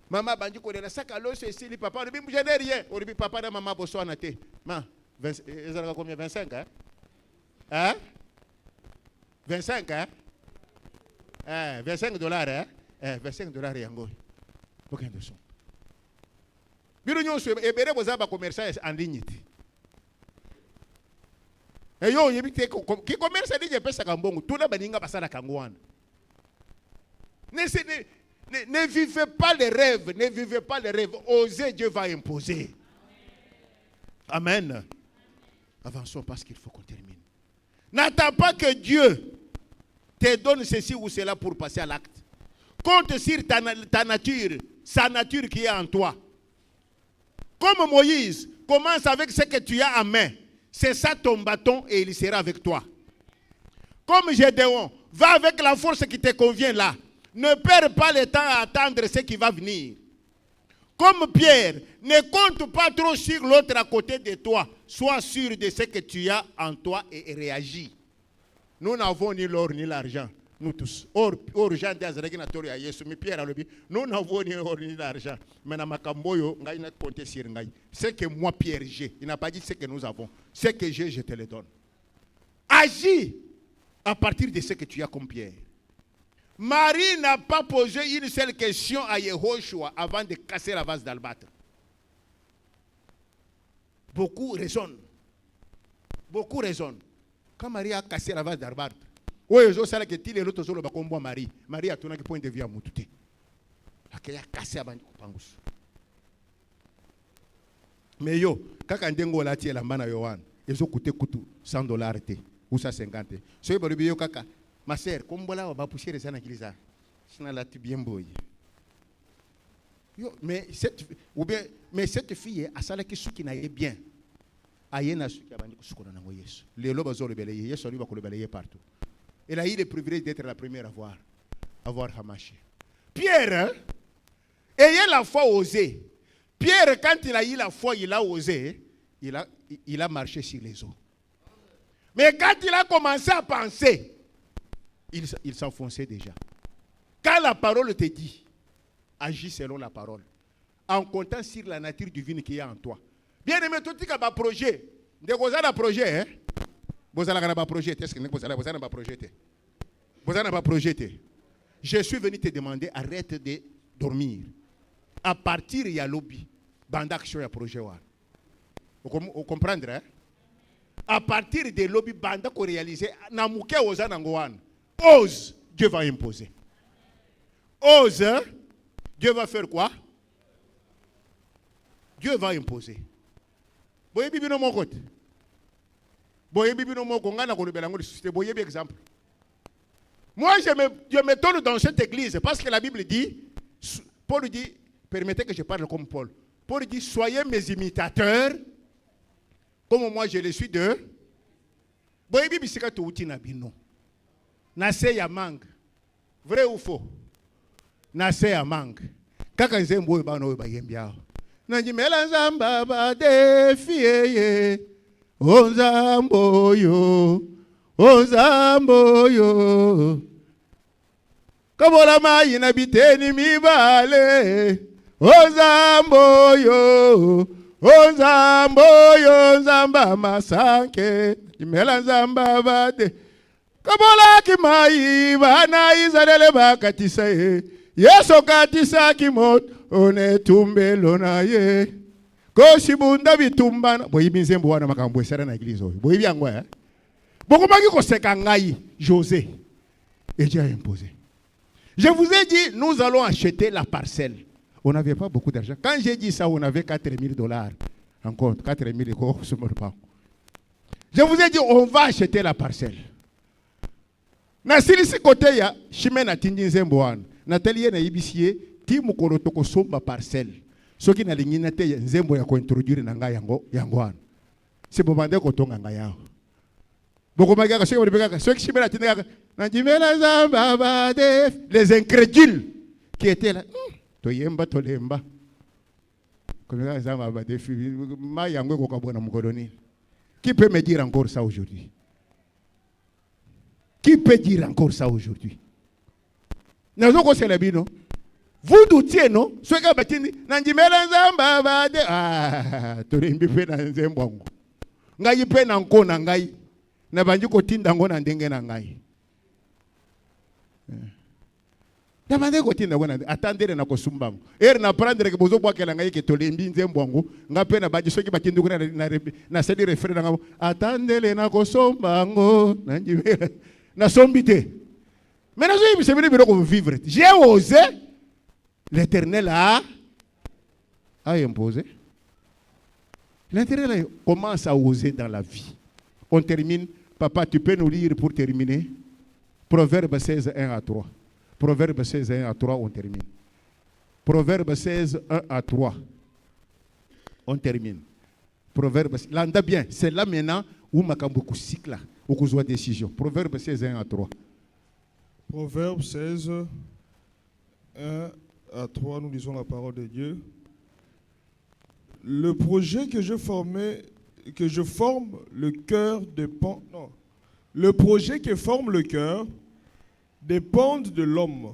[SPEAKER 1] Maman bandi ko de la sac à l'eau c'est ici papa ne bi jamais rien. On dit papa na maman bosso na te. Ma, ils combien 25 hein? Hein? 25 hein? $25 hein? $25 yango. Aucun de son. Biro nyonso ebere bozaba commerçant en ligne. Et yo yebite ki commerce ligne pesa kambongo tuna baninga basala kangwana. Ne vivez pas les rêves, ne vivez pas les rêves. Osez, Dieu va imposer. Amen. Avançons parce qu'il faut qu'on termine. N'attends pas que Dieu te donne ceci ou cela pour passer à l'acte. Compte sur ta nature, sa nature qui est en toi. Comme Moïse commence avec ce que tu as en main, c'est ça ton bâton et il sera avec toi. Comme Gédéon, va avec la force qui te convient là. Ne perds pas le temps à attendre ce qui va venir. Comme Pierre, ne compte pas trop sur l'autre à côté de toi. Sois sûr de ce que tu as en toi et réagis. Nous n'avons ni l'or ni l'argent. Nous tous. Or, Jean Diazaraginatori à Yesu, mais Pierre a le nous n'avons ni l'or ni l'argent. Mais dans ma camboyo, on a compté sur Ngaï. Ce que moi, Pierre, j'ai. Il n'a pas dit ce que nous avons. Ce que j'ai, je te le donne. Agis à partir de ce que tu as comme Pierre. Marie n'a pas posé une seule question à Yehoshua avant de casser la vase d'albâtre. Beaucoup raisonnent. Beaucoup raisonnent. Quand Marie a cassé la vase d'albâtre, oui, je sais que tu es l'autre jour, Marie. Marie a tourné un point de vue à Moutouté. Elle a cassé la vase d'albâtre. Mais yo, quand on a dit la mana Yohan, ils ont coûté $100 ou ça 50. So yo kaka. Ma sœur, comme voilà, on va pousser les années qui les a. Je n'ai pas bien boy. Mais cette fille, à ça qui qui n'a bien. Ayena su qui a banni ce qu'on a envoyé. Les lobes ont le balayé, yes, on va le balayer partout. Elle a eu le privilège d'être la première à avoir Hamaché. Pierre, ayant la foi osée. Pierre, quand il a eu la foi, il a osé. Il a marché sur les eaux. Mais quand il a commencé à penser, il s'enfonçait déjà. Quand la parole te dit, agis selon la parole, en comptant sur la nature divine qui est en toi. Bien aimé, tout ce qui est un projet, vous avez un projet, hein? Vous avez un projet, est-ce que vous avez un projet? Vous avez un projet. Je suis venu te demander, arrête de dormir. À partir de lobby, bande action et projet. Vous comprenez, hein? À partir de lobby, bande qu'on réalise, namuke oza nangoan. Ose, Dieu va imposer. Ose, Dieu va faire quoi? Dieu va imposer. Boye bibi no moko. Boye bibi no moko ngana ko lebela ngoli société. Boye bi exemple. Moi je me tourne dans cette église parce que la Bible dit, Paul dit, permettez que je parle comme Paul. Paul dit, soyez mes imitateurs comme moi je le suis de. Boye bibi sika to uti na bino. Nase ya mangue. Vrai ou faux? Nase ya mangue. Kaka nzembo oyo bana oyo bayembi aho. Nanjimela nzamba ba defie onzambo yo. Onzambo yo. Kabola mai na biteni mibale. Onzambo yo. Onzambo yo nzamba masanke. Nanjimela nzamba ba de Kabola kimai bana Israele bakatisa ye Yeso katisa kimot one tumbelo na ye Koshibunda bitumbana boyibi nzembo wana makambo esera na église oyo boyibi yango bokomaki koseka ngai José et Dieu a imposé. Je vous ai dit nous allons acheter la parcelle. On n'avait pas beaucoup d'argent. Quand j'ai dit ça on avait $4,000 en compte, 4,000 euros sur mon banque. Je vous ai dit on va acheter la parcelle. Na silisi côté ya chimena tindi nzembo wana nataliye na yibisie ti mukolo toko somba parcelle soki na lingina te nzembo ya ko introduire na ngai yango wana c'est bomande ko tonga ngai yao boko magaka soki bolibeka soki chimena tindi na jimela zamba ba de les incrédules qui étaient là to yemba to lemba comme zamba ba de ma yango ko kabona mukoloni. Qui peut me dire encore ça aujourd'hui? Qui peut dire encore ça aujourd'hui? Vous doutiez, non? Ce que batini, nanjimela nzamba bade torimbi pe na nzembongo. Ngai pe na nko na ngai. Na banji ko tinda ngo na ndenge na ngai. Na bande ko tinda ngo na attendere na ko sumbango. Na prendre que bozo bwa kela ngai ke tolimbi nzembongo. Nga pe na banji soki batindu na sedi refere na ngo attendele na ko sombango nanjimela. Na sombité. Mais nous vivre. J'ai osé. L'Éternel a imposé. L'Éternel commence à oser dans la vie. On termine. Papa, tu peux nous lire pour terminer? Proverbe 16, 1 à 3. Proverbe 16, 1 à 3, on termine. Proverbe 16, 1 à 3. On termine. Proverbe, là, bien, c'est là maintenant où Makamboku cycle, où vous avez décision. Proverbe 16, 1 à 3.
[SPEAKER 2] Proverbe 16, 1 à 3, nous lisons la parole de Dieu. Le projet que je forme, le cœur dépend. Non. Le projet que forme le cœur dépend de l'homme,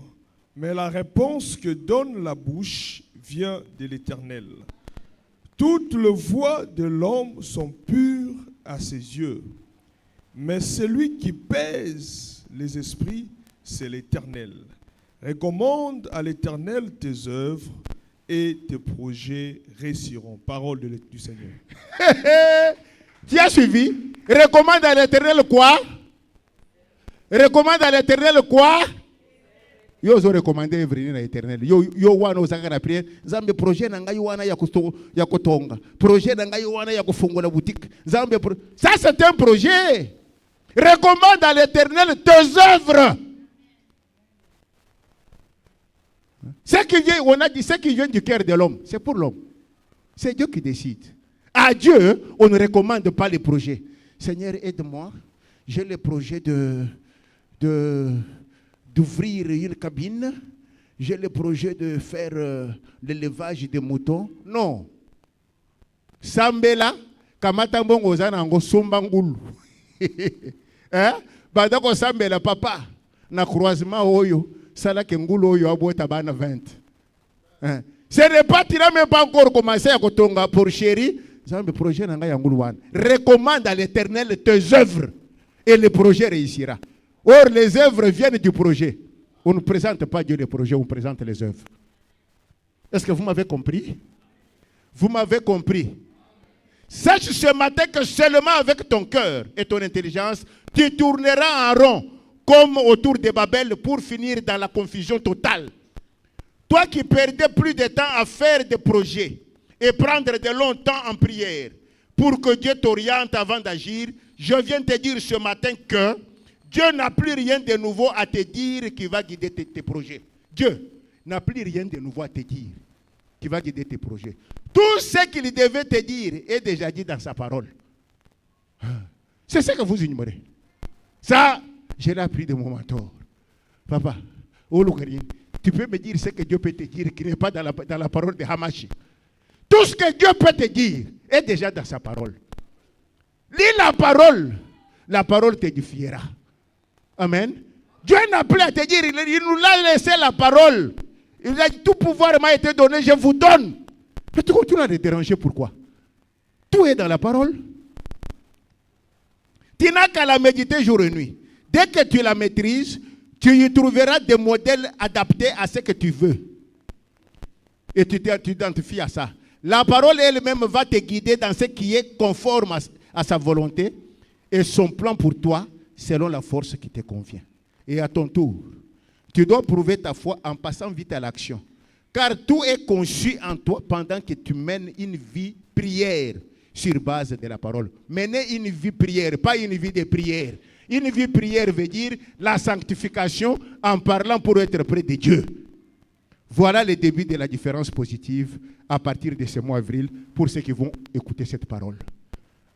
[SPEAKER 2] mais la réponse que donne la bouche vient de l'Éternel. Toutes les voies de l'homme sont pures à ses yeux, mais celui qui pèse les esprits, c'est l'Éternel. Recommande à l'Éternel tes œuvres et tes projets réussiront. Parole du Seigneur.
[SPEAKER 1] Tu as suivi? Recommande à l'Éternel quoi? Recommande à l'Éternel quoi? Yo ont recommandé venir à l'Éternel. Yo wana osaka na prière. Zambe projet nanga yo wana ya kotonga. Projet nanga yo wana ya kofungola boutique. Zambe ça c'est un projet. Recommande à l'Éternel tes œuvres. Ce qui vient, on a dit, ce qui vient du cœur de l'homme, c'est pour l'homme. C'est Dieu qui décide. À Dieu, on ne recommande pas les projets. Seigneur, aide-moi. J'ai le projet d'ouvrir une cabine. J'ai le projet de faire l'élevage des moutons. Non. Sambela, kamatambongo zanango sombangulu. Hein? Badako sambela papa na croisement oyo. Sala kengulu oyo abota bana 20. Hein? Ce n'est pas tiré même pas encore commencé à kotonga pour chéri. Zambe projet nanga yangulu wan. Recommande à l'Éternel tes œuvres et le projet réussira. Or les œuvres viennent du projet. On ne présente pas Dieu les projets, on présente les œuvres. Est-ce que vous m'avez compris? Vous m'avez compris. Sache ce matin que seulement avec ton cœur et ton intelligence, tu tourneras en rond comme autour de Babel pour finir dans la confusion totale. Toi qui perdais plus de temps à faire des projets et prendre de longs temps en prière pour que Dieu t'oriente avant d'agir, je viens te dire ce matin que Dieu n'a plus rien de nouveau à te dire qui va guider tes projets. Dieu n'a plus rien de nouveau à te dire qui va guider tes projets. Tout ce qu'il devait te dire est déjà dit dans sa parole. C'est ce que vous ignorez. Ça, je l'ai appris de mon mentor. Papa, tu peux me dire ce que Dieu peut te dire qui n'est pas dans la parole de Hamashi. Tout ce que Dieu peut te dire est déjà dans sa parole. Lis la parole t'édifiera. Amen. Dieu n'a plus à te dire, il nous a laissé la parole. Il a dit, tout pouvoir m'a été donné, je vous donne. Mais tu continues à te déranger, pourquoi? Tout est dans la parole. Tu n'as qu'à la méditer jour et nuit. Dès que tu la maîtrises, tu y trouveras des modèles adaptés à ce que tu veux. Et tu t'identifies à ça. La parole elle-même va te guider dans ce qui est conforme à sa volonté et son plan pour toi selon la force qui te convient. Et à ton tour, tu dois prouver ta foi en passant vite à l'action. Car tout est conçu en toi pendant que tu mènes une vie prière sur base de la parole. Mener une vie prière, pas une vie de prière. Une vie prière veut dire la sanctification en parlant pour être près de Dieu. Voilà le début de la différence positive à partir de ce mois d'avril pour ceux qui vont écouter cette parole.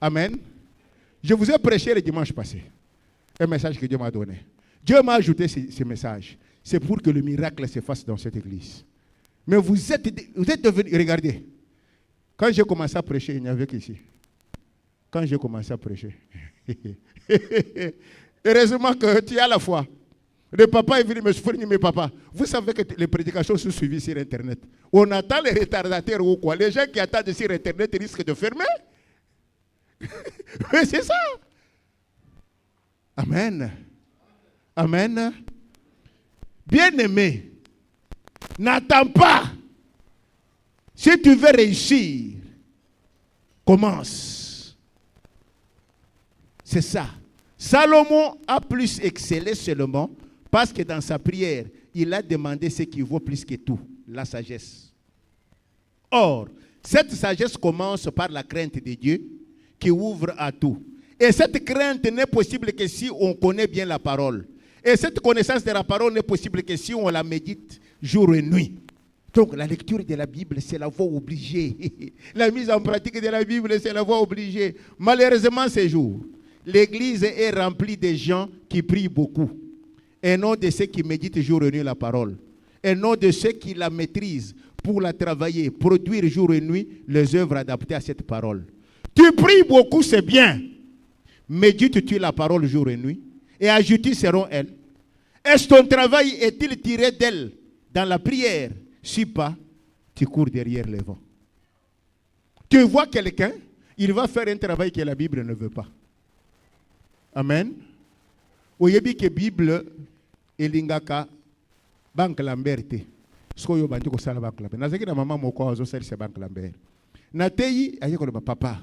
[SPEAKER 1] Amen. Je vous ai prêché le dimanche passé un message que Dieu m'a donné. Dieu m'a ajouté ce message. C'est pour que le miracle se fasse dans cette église. Mais vous êtes devenus... Regardez. Quand j'ai commencé à prêcher, il n'y avait qu'ici. Quand j'ai commencé à prêcher... Heureusement que tu as la foi. Le papa est venu me soutenir, mais papa, vous savez que les prédications sont suivies sur Internet. On attend les retardataires ou quoi? Les gens qui attendent sur Internet risquent de fermer. C'est ça. Amen. Amen. Bien-aimé, n'attends pas. Si tu veux réussir, commence. C'est ça. Salomon a plus excellé seulement parce que dans sa prière, il a demandé ce qui vaut plus que tout, la sagesse. Or, cette sagesse commence par la crainte de Dieu qui ouvre à tout. Et cette crainte n'est possible que si on connaît bien la parole. Et cette connaissance de la parole n'est possible que si on la médite jour et nuit. Donc la lecture de la Bible, c'est la voie obligée. La mise en pratique de la Bible, c'est la voie obligée. Malheureusement, ces jours, l'Église est remplie de gens qui prient beaucoup. Et non de ceux qui méditent jour et nuit la parole. Et non de ceux qui la maîtrisent pour la travailler, produire jour et nuit les œuvres adaptées à cette parole. Tu pries beaucoup, c'est bien. Médites-tu la parole jour et nuit? Et ajoutes-tu selon elle? Est-ce ton travail est-il tiré d'elle dans la prière? Si pas, tu cours derrière les vents. Tu vois quelqu'un, il va faire un travail que la Bible ne veut pas. Amen. Oyebi que Bible elingaka banque lamberte. Skoyo bantu ko sala banque lamberte. Nazaki na mama moko azo sala se banque lamberte. Na teyi ayeko le papa.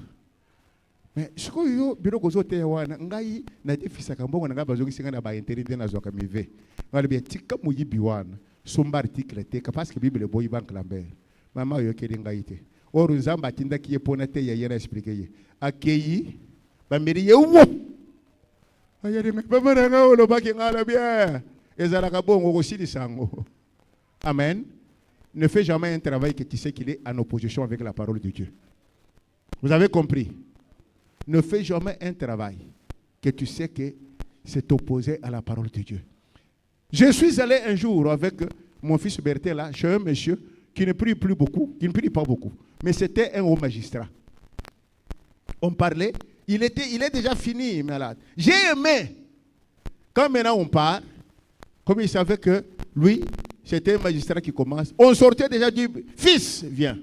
[SPEAKER 1] Mais skoyo biro ko zote wana ngai na defisa kambongo nga bazongi singa na ba interide na zoka mive. Ngale bien tika muyibi wana. Somba article te parce que Bible boyi banque lambert. Mama yo kelinga ite. Oru nzamba tinda ki epona te ya yera expliquer ye. Akeyi ba meri ye wo. Ayari me ba maranga olo ba ki ngala bien. Ezala ka bongo ko silisango. Amen. Ne fais jamais un travail que tu sais qu'il est en opposition avec la parole de Dieu. Vous avez compris? Ne fais jamais un travail que tu sais que c'est opposé à la parole de Dieu. Je suis allé un jour avec mon fils Bertin là, chez un monsieur qui ne prie plus beaucoup, qui ne prie pas beaucoup, mais c'était un haut magistrat. On parlait, il est déjà fini, malade. J'ai aimé. Quand maintenant on part, comme il savait que lui, c'était un magistrat qui commence, on sortait déjà du fils, viens.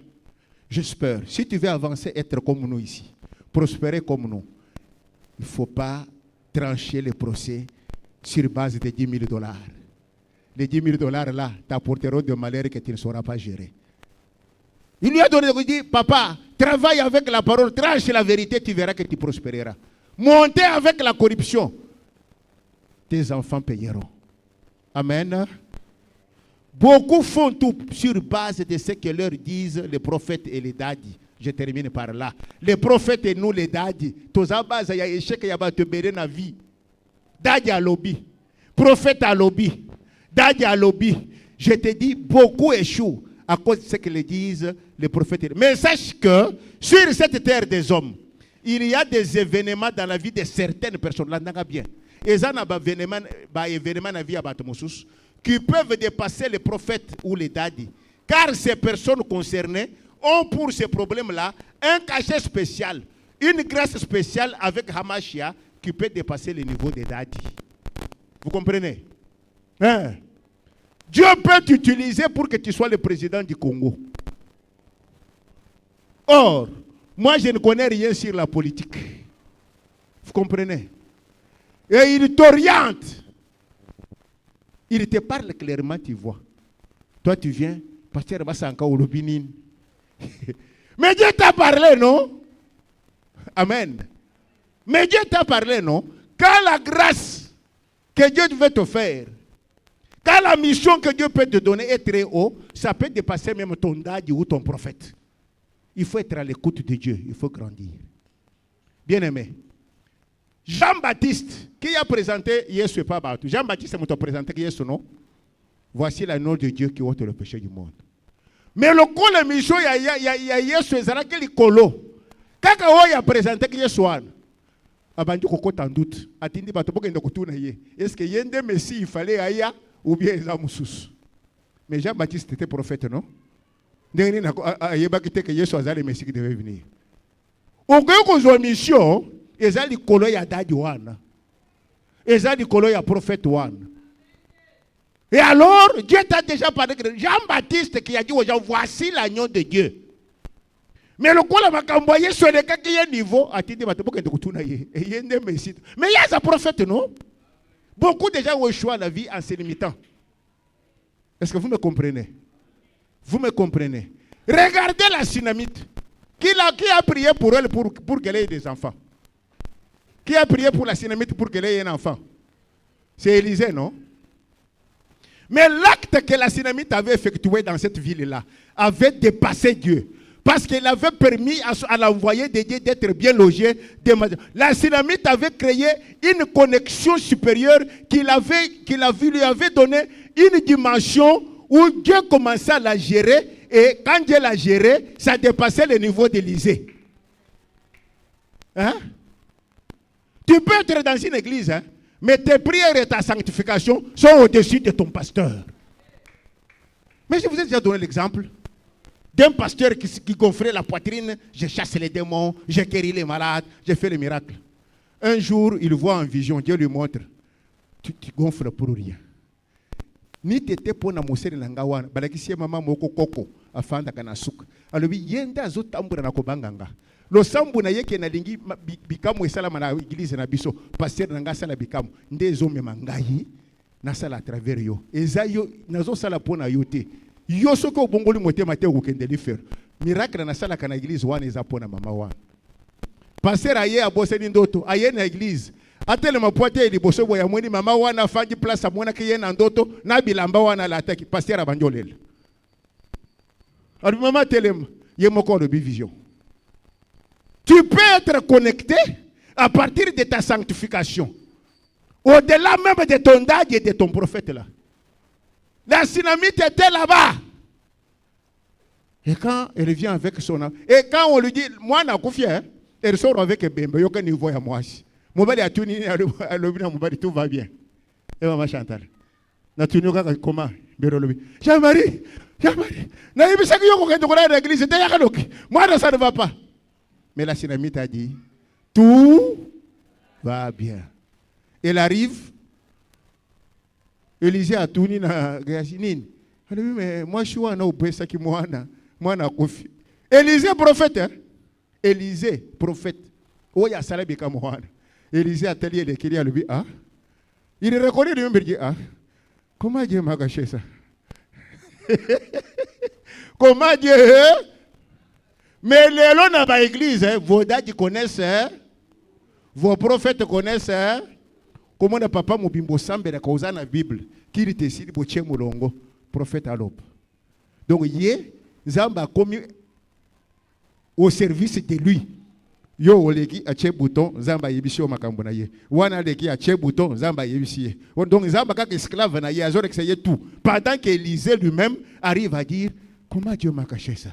[SPEAKER 1] J'espère, si tu veux avancer, être comme nous ici, prospérer comme nous, il ne faut pas trancher les procès sur base de $10,000. Les $10,000 là t'apporteront de malheur que tu ne sauras pas gérer. Il lui a donné, il dit, papa, travaille avec la parole, tranche la vérité, tu verras que tu prospéreras. Montez avec la corruption, tes enfants payeront. Amen. Beaucoup font tout sur base de ce que leur disent les prophètes et les dadis. Je termine par là. Les prophètes et nous les dadis. Tous à base, il y a échec, il y a te bérer dans la vie. Dadi à lobby. Prophète à lobby. Dadi à lobby. Je te dis, beaucoup échouent à cause de ce que les disent les prophètes. Mais sache que sur cette terre des hommes, il y a des événements dans la vie de certaines personnes. Là, bien. Et ça, il y a des événements dans la vie qui peuvent dépasser les prophètes ou les dadis. Car ces personnes concernées ont pour ces problèmes-là un cachet spécial, une grâce spéciale avec Hamashia qui peut dépasser le niveau des dadis. Vous comprenez? Hein? Dieu peut t'utiliser pour que tu sois le président du Congo. Or, moi je ne connais rien sur la politique. Vous comprenez? Et il t'oriente. Il te parle clairement, tu vois. Toi tu viens, pasteur Basanka ou Lobinin. Mais Dieu t'a parlé, non? Amen. Mais Dieu t'a parlé, non? Quand la grâce que Dieu veut te faire, quand la mission que Dieu peut te donner est très haut, ça peut dépasser même ton daddy ou ton prophète. Il faut être à l'écoute de Dieu, il faut grandir. Bien-aimé, Jean-Baptiste, qui a présenté Yesu et pas Baptiste. Jean-Baptiste m'a présenté Yesu, non? Voici l'agneau de Dieu qui ôte le péché du monde. Mais le coup de mission, il y a Yesu et Zaraki Likolo. Quand il a présenté Yesu, Abandi Kokot en doute. Atindi Batoboka Ndokotuna Ye. Est-ce que Yende Messie il fallait Aya ou bien Zamoussous? Mais Jean-Baptiste était prophète, non? Il y a que Yesu a le Messie qui devait venir. Au cas où mission, il y a des colons à Dadouane. Il y a des colons à prophète One. Et alors, Dieu t'a déjà parlé de Jean-Baptiste qui a dit aux gens, voici l'agneau de Dieu. Mais le coup, il m'a envoyé sur le cas qui est niveau. Mais il y a un prophète, non? Beaucoup de gens ont échoué la vie en se limitant. Est-ce que vous me comprenez? Vous me comprenez? Regardez la Sunamite. Qui a prié pour elle pour qu'elle ait des enfants? Qui a prié pour la Sunamite pour qu'elle ait un enfant? C'est Élisée, non? Mais l'acte que la Sunamite avait effectué dans cette ville-là avait dépassé Dieu. Parce qu'il avait permis à l'envoyé de Dieu d'être bien logé. La Synamite avait créé une connexion supérieure qui lui avait donné une dimension où Dieu commençait à la gérer. Et quand Dieu l'a gérée, ça dépassait le niveau d'Élysée. Hein? Tu peux être dans une église, hein, mais tes prières et ta sanctification sont au-dessus de ton pasteur. Mais je vous ai déjà donné l'exemple d'un pasteur qui gonflait la poitrine. Je chasse les démons, je guéris les malades, je fais les miracles. Un jour, il voit en vision, Dieu lui montre, tu gonfles pour rien. Ni t'étais pour na moseri nangawana, balakisiye mama moko koko afanda kana suka. Alobi yenda azotambura na kobanganga. Lo sambu na yeke na lingi bikamu esala na église na biso, pasteur nanga sala bikamu ndezo memangai na sala à travers yo. Ezayo nazo sala pona yote. Yo soko obongoli motema te okendeli faire. Miracle na sala kana église wana eza pona mama wana. Pasteur aye aboseni ndoto, aye na église. Atele mapote liboso boya mweni mama wana fangi place amona ke ye na ndoto na bilamba wana la ataki pasteur abanjolele. Alors maman telem ye moko de vision. Tu peux être connecté à partir de ta sanctification. Au-delà même de ton âge et de ton prophète là. La Synamite était là-bas. Et quand elle vient avec son âme, et quand on lui dit, moi n'a confié, elle sort avec un bébé, il y a aucun niveau à moi. Mon bébé a tout ni à l'objet, tout va bien. Et maman Chantal. Na tu n'auras comment? Jean-Marie, n'a pas ça que yo ko dans l'église, c'était yakaloki. Moi ça ne va pas. Mais la Synamite a dit, tout va bien. Elle arrive, Élisée a tourné na Gazinine. Elle dit, mais moi je suis un homme qui moi na kofi. Élisée prophète, hein? Élisée prophète. Oh ya salabi comme moi. Élisée a tellement de qu'il a lui ah. Il reconnaît lui-même dit ah. Comment Dieu m'a caché ça? Comment Dieu? Mais les gens dans l'église, vos dates connaissent, vos prophètes connaissent, comment le papa Mobimbo Sambe la cause dans la Bible, qui était ici, Boché Moulongo, prophète à l'aube. Donc, hier, Zamba commis au service de lui. Yo oleki a che bouton, Zamba yebisi o makambo na ye. Wana leki a che bouton, Zamba yebisi. Donc, Zamba kak esclave na ye, azor exayé tout. Pendant qu'Élisée lui-même arrive à dire, comment Dieu m'a caché ça?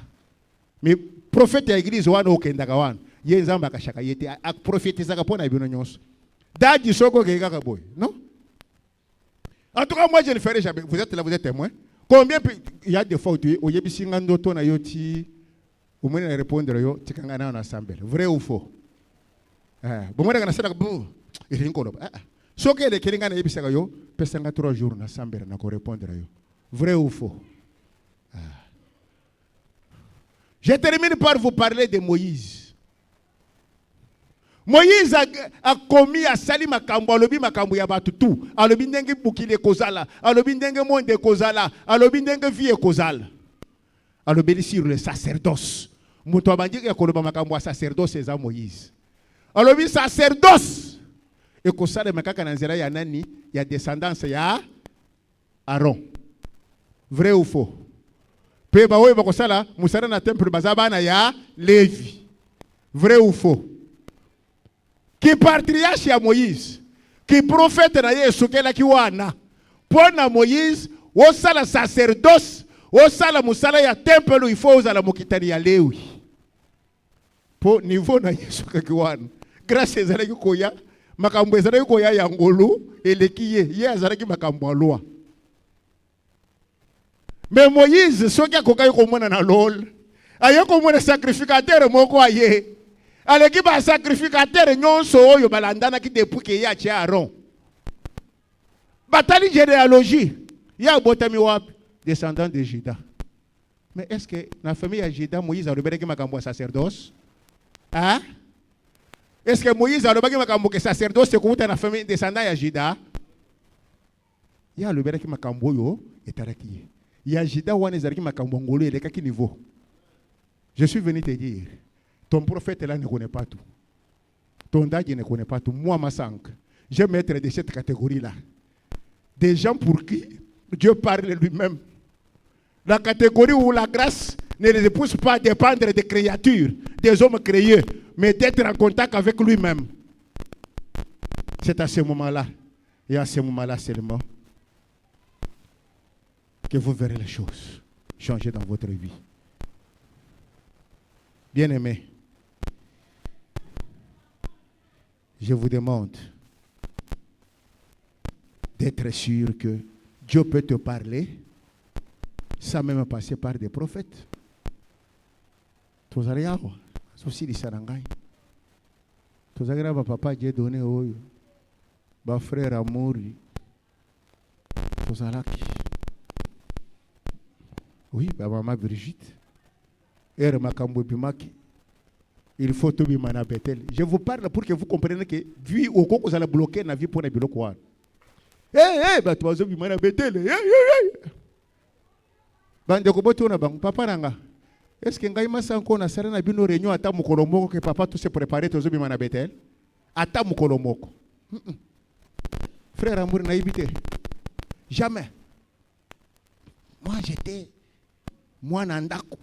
[SPEAKER 1] Mais prophète de l'église wana okendaka wana ye nzamba akashaka yete prophétisaka pona bino nyonso daji soko ke kaka boy non. En tout cas moi je ne ferai jamais. Vous êtes là, vous êtes témoin. Combien il y a des fois où oyebisi ndoto na yoti au moins répondre yo tikanga na ensemble vrai ou faux? Bon moi na sala bu iringolo soke le kelinga na yebisaka yo pesanga 3 jours na ensemble na ko répondre yo vrai ou faux? Je termine par vous parler de Moïse. Moïse a commis à Sali Makambo, alobi Makambo ya batutu, alobi ndenge bukile kozala, alobi ndenge monde kozala, alobi ndenge vie kozala. Alobi sur le sacerdoce. Muto abandi ya koloba Makambo sacerdoce eza Moïse. Alobi sacerdoce. Et kozala makaka na nzela ya nani, ya descendance ya Aaron. Vrai ou faux? Peba oyo bakosala musala na temple bazabana ya Lévi. Vrai ou faux? Qui patriarche ya Moïse, qui prophète na Yesu kela ki wana. Pona Moïse, osala sacerdoce, osala musala ya temple il faut osala mokitani ya Lévi. Po niveau na Yesu ki wana. Grâce ezalaki koya, makambo ezalaki koya ya ngolu eleki ye azalaki makambo ya loi. Mais Moïse, ce qui a coqué comme on a l'ol, ailleurs comme on sacrificateur moko aye, allez qui va sacrificateur non so yo balandana qui depuis que ya tia Aaron. Bataille généalogie, ya botami wap descendant de Juda. Mais est-ce que la famille de Juda Moïse a repéré que makambo sacerdoce? Hein? Est-ce que Moïse a repéré que makambo sacerdoce c'est comme la famille descendant de Juda? Ya repéré que makambo yo est araki. Yajida wane zariki makambongolo eleka ki niveau. Je suis venu te dire, ton prophète là ne connaît pas tout. Ton dadji ne connaît pas tout. Moi, ma sank, je vais mettre de cette catégorie-là. Des gens pour qui Dieu parle lui-même. La catégorie où la grâce ne les pousse pas à dépendre des créatures, des hommes créés, mais d'être en contact avec lui-même. C'est à ce moment-là, et à ce moment-là seulement, que vous verrez les choses changer dans votre vie. Bien-aimés, je vous demande d'être sûr que Dieu peut te parler sans même passer par des prophètes. Tozaliawa, souci di sarangai. Tozagira ba papa Dieu donné oyo, ba frère Amouri, tozalaki. Oui, ba maman Brigitte, ere makambo bimaki. Il faut tout bimana Bethel. Je vous parle pour que vous compreniez que vie au coco vous allez bloquer na vie pour na biloko wana. Bah tu vas bimana Bethel. Bande ko boto na bang papa nanga. Est-ce que ngai masanko na sala na bino réunion ata mukolo moko que papa tout se préparer to zobi mana Bethel? Ata mukolo moko. Frère Amour na ibité. Jamais. Moi j'étais moi nandako.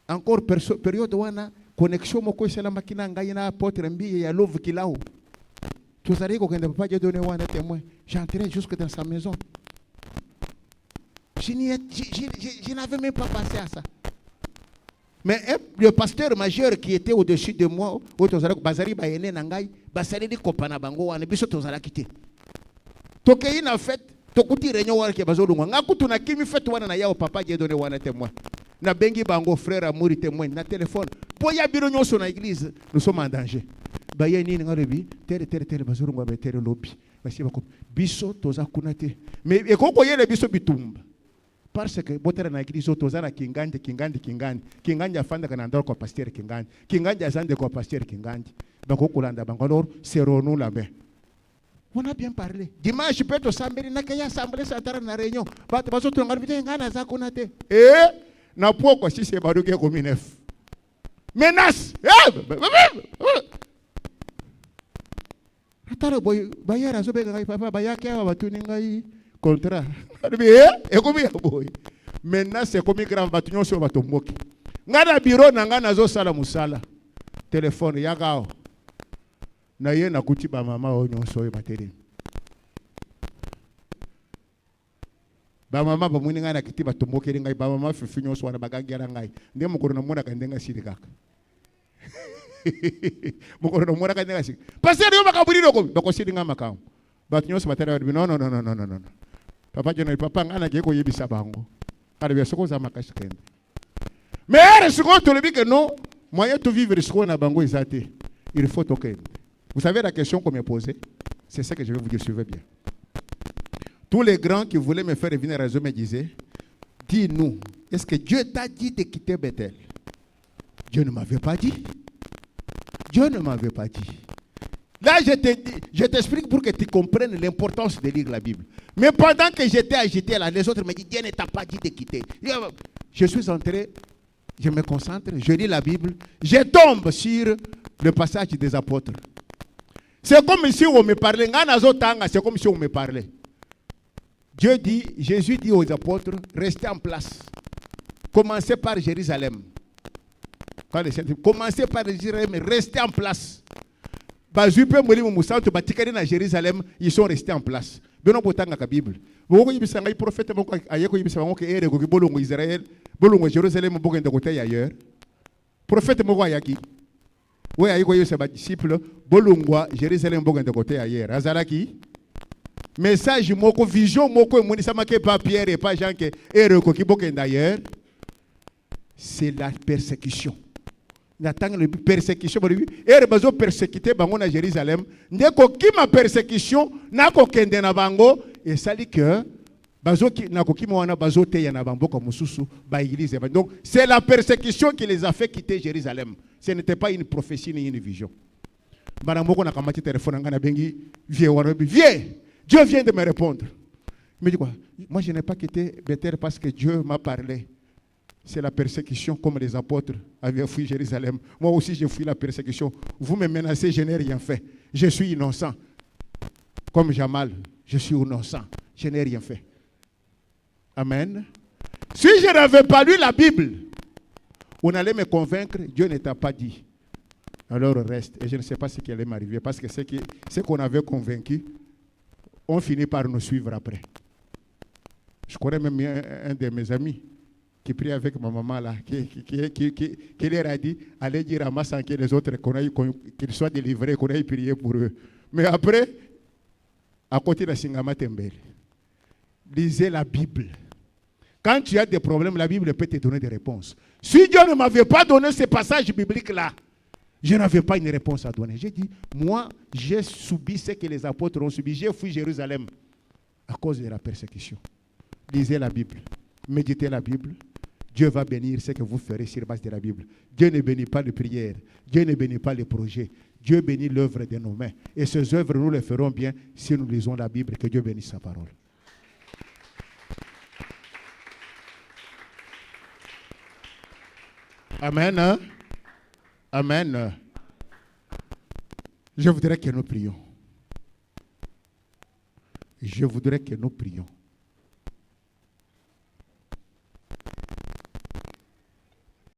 [SPEAKER 1] Encore période wana connexion moko sala makina ngai na apôtre mbi ya love kilao. Tous allez ko kende papa Dieu donné wana témoin. J'entrais jusque dans sa maison. Je n'avais même pas pensé à ça. Mais le pasteur majeur qui était au-dessus de moi, Bazari Bayene Nangai, Basari di Kopana Bango, on est biso tozala quitté. Toke in a fait, Tokuti réunion qui est bazolo, Ngakutu na kimi fait wana na ya au papa Dieu donné wana témoin. Na bengi bango frère Amouri témoin, na téléphone. Poya biro nyoso na église, nous sommes en danger. Bayeni ngarebi, tere bazolo ngwa tere lobby. Basi bako biso toza kunate. Mais ekoko yele biso bitumba. Parce que botera na église tozana kingandi afanda kana ndoro kwa pasteur kingandi azande kwa pasteur kingandi bako kulanda bangalor seronu la main. On a bien parlé. Dimanche peut sambeli na kaya assemblée satara na réunion bato baso tunga bite ngana za kunate na poko si se baruke ko minef menace atara boy bayara zo be ngai papa bayake aba batuni ngai contrat. Maintenant c'est comme grave batunyo sur batomboki. Ngana bureau na ngana zo sala musala. Téléphone yagao. Na ye na kuti ba mama onyo so e bateri. Ba mama ba muni ngana kiti batomboki ngai ba mama fifinyo so na bagangira ngai. Ndé mukoro na mona kandenga sidi kaka. Mukoro na mona kandenga sidi. Passer yo makaburi loko bako sidi ngama kao. Batunyo so bateri non. Papa Dieu papa ngana ke ko yebisa bango. Arbe soko za makashikende. Mais soko to lebi que non, moyen de vivre soko na bango ezate. Il faut toquer. Vous savez la question qu'on me posait, c'est ça que je vais vous dire, suivez bien. Tous les grands qui voulaient me faire revenir à Dieu me disaient, dis-nous, est-ce que Dieu t'a dit de quitter Bethel? Dieu ne m'avait pas dit. Dieu ne m'avait pas dit. Là, je t'explique pour que tu comprennes l'importance de lire la Bible. Mais pendant que j'étais agité là, les autres me disent, Dieu ne t'a pas dit de quitter. Je suis entré, je me concentre, je lis la Bible, je tombe sur le passage des apôtres. C'est comme si on me parlait, c'est comme si on me parlait. Jésus dit aux apôtres, restez en place. Commencez par Jérusalem. Commencez par Jérusalem, restez en place. Jérusalem, ils sont restés en place. Beno botanga ka Bible. Boko yibisa ngai prophète moko ayeko yibisa bango ke ere ko bolongo Israël, bolongo Jérusalem boko ndo côté ailleurs. Prophète moko ayaki. Ouais ayeko yibisa ba disciple bolongo Jérusalem boko ndo côté ailleurs. Azalaki. Message moko vision moko emonisa make pas Pierre et pas Jean ke ere ko boko d'ailleurs. C'est la persécution. N'attend le persécution et bazo persécuté bango na Jérusalem ndeko kima persécution nako kende na bango et ça dit que bazo ki nako kima wana bazo te ya na bango comme mususu ba église. Donc c'est la persécution qui les a fait quitter Jérusalem. Ce n'était pas une prophétie ni une vision. Bana moko na kamati téléphone ngana bengi vieux Dieu vient de me répondre. Il me dit quoi? Moi je n'ai pas quitté Bethel parce que Dieu m'a parlé. C'est la persécution comme les apôtres avaient fui Jérusalem. Moi aussi, j'ai fui la persécution. Vous me menacez, je n'ai rien fait. Je suis innocent. Comme Jamal, je suis innocent. Je n'ai rien fait. Amen. Si je n'avais pas lu la Bible, on allait me convaincre, Dieu ne t'a pas dit. Alors reste. Et je ne sais pas ce qui allait m'arriver, parce que ce qu'on avait convaincu, on finit par nous suivre après. Je connais même un de mes amis qui prie avec ma maman là, qui leur a dit, allez dire à Massan que les autres, qu'ils soient délivrés, qu'on aille prier pour eux. Mais après, à côté de Singama Tembele, lisez la Bible. Quand tu as des problèmes, la Bible peut te donner des réponses. Si Dieu ne m'avait pas donné ce passage biblique-là, je n'avais pas une réponse à donner. J'ai dit, moi, j'ai subi ce que les apôtres ont subi. J'ai fui Jérusalem à cause de la persécution. Lisez la Bible, méditez la Bible. Dieu va bénir ce que vous ferez sur base de la Bible. Dieu ne bénit pas les prières. Dieu ne bénit pas les projets. Dieu bénit l'œuvre de nos mains. Et ces œuvres, nous les ferons bien si nous lisons la Bible. Que Dieu bénisse sa parole. Amen. Hein? Amen. Je voudrais que nous prions. Je voudrais que nous prions.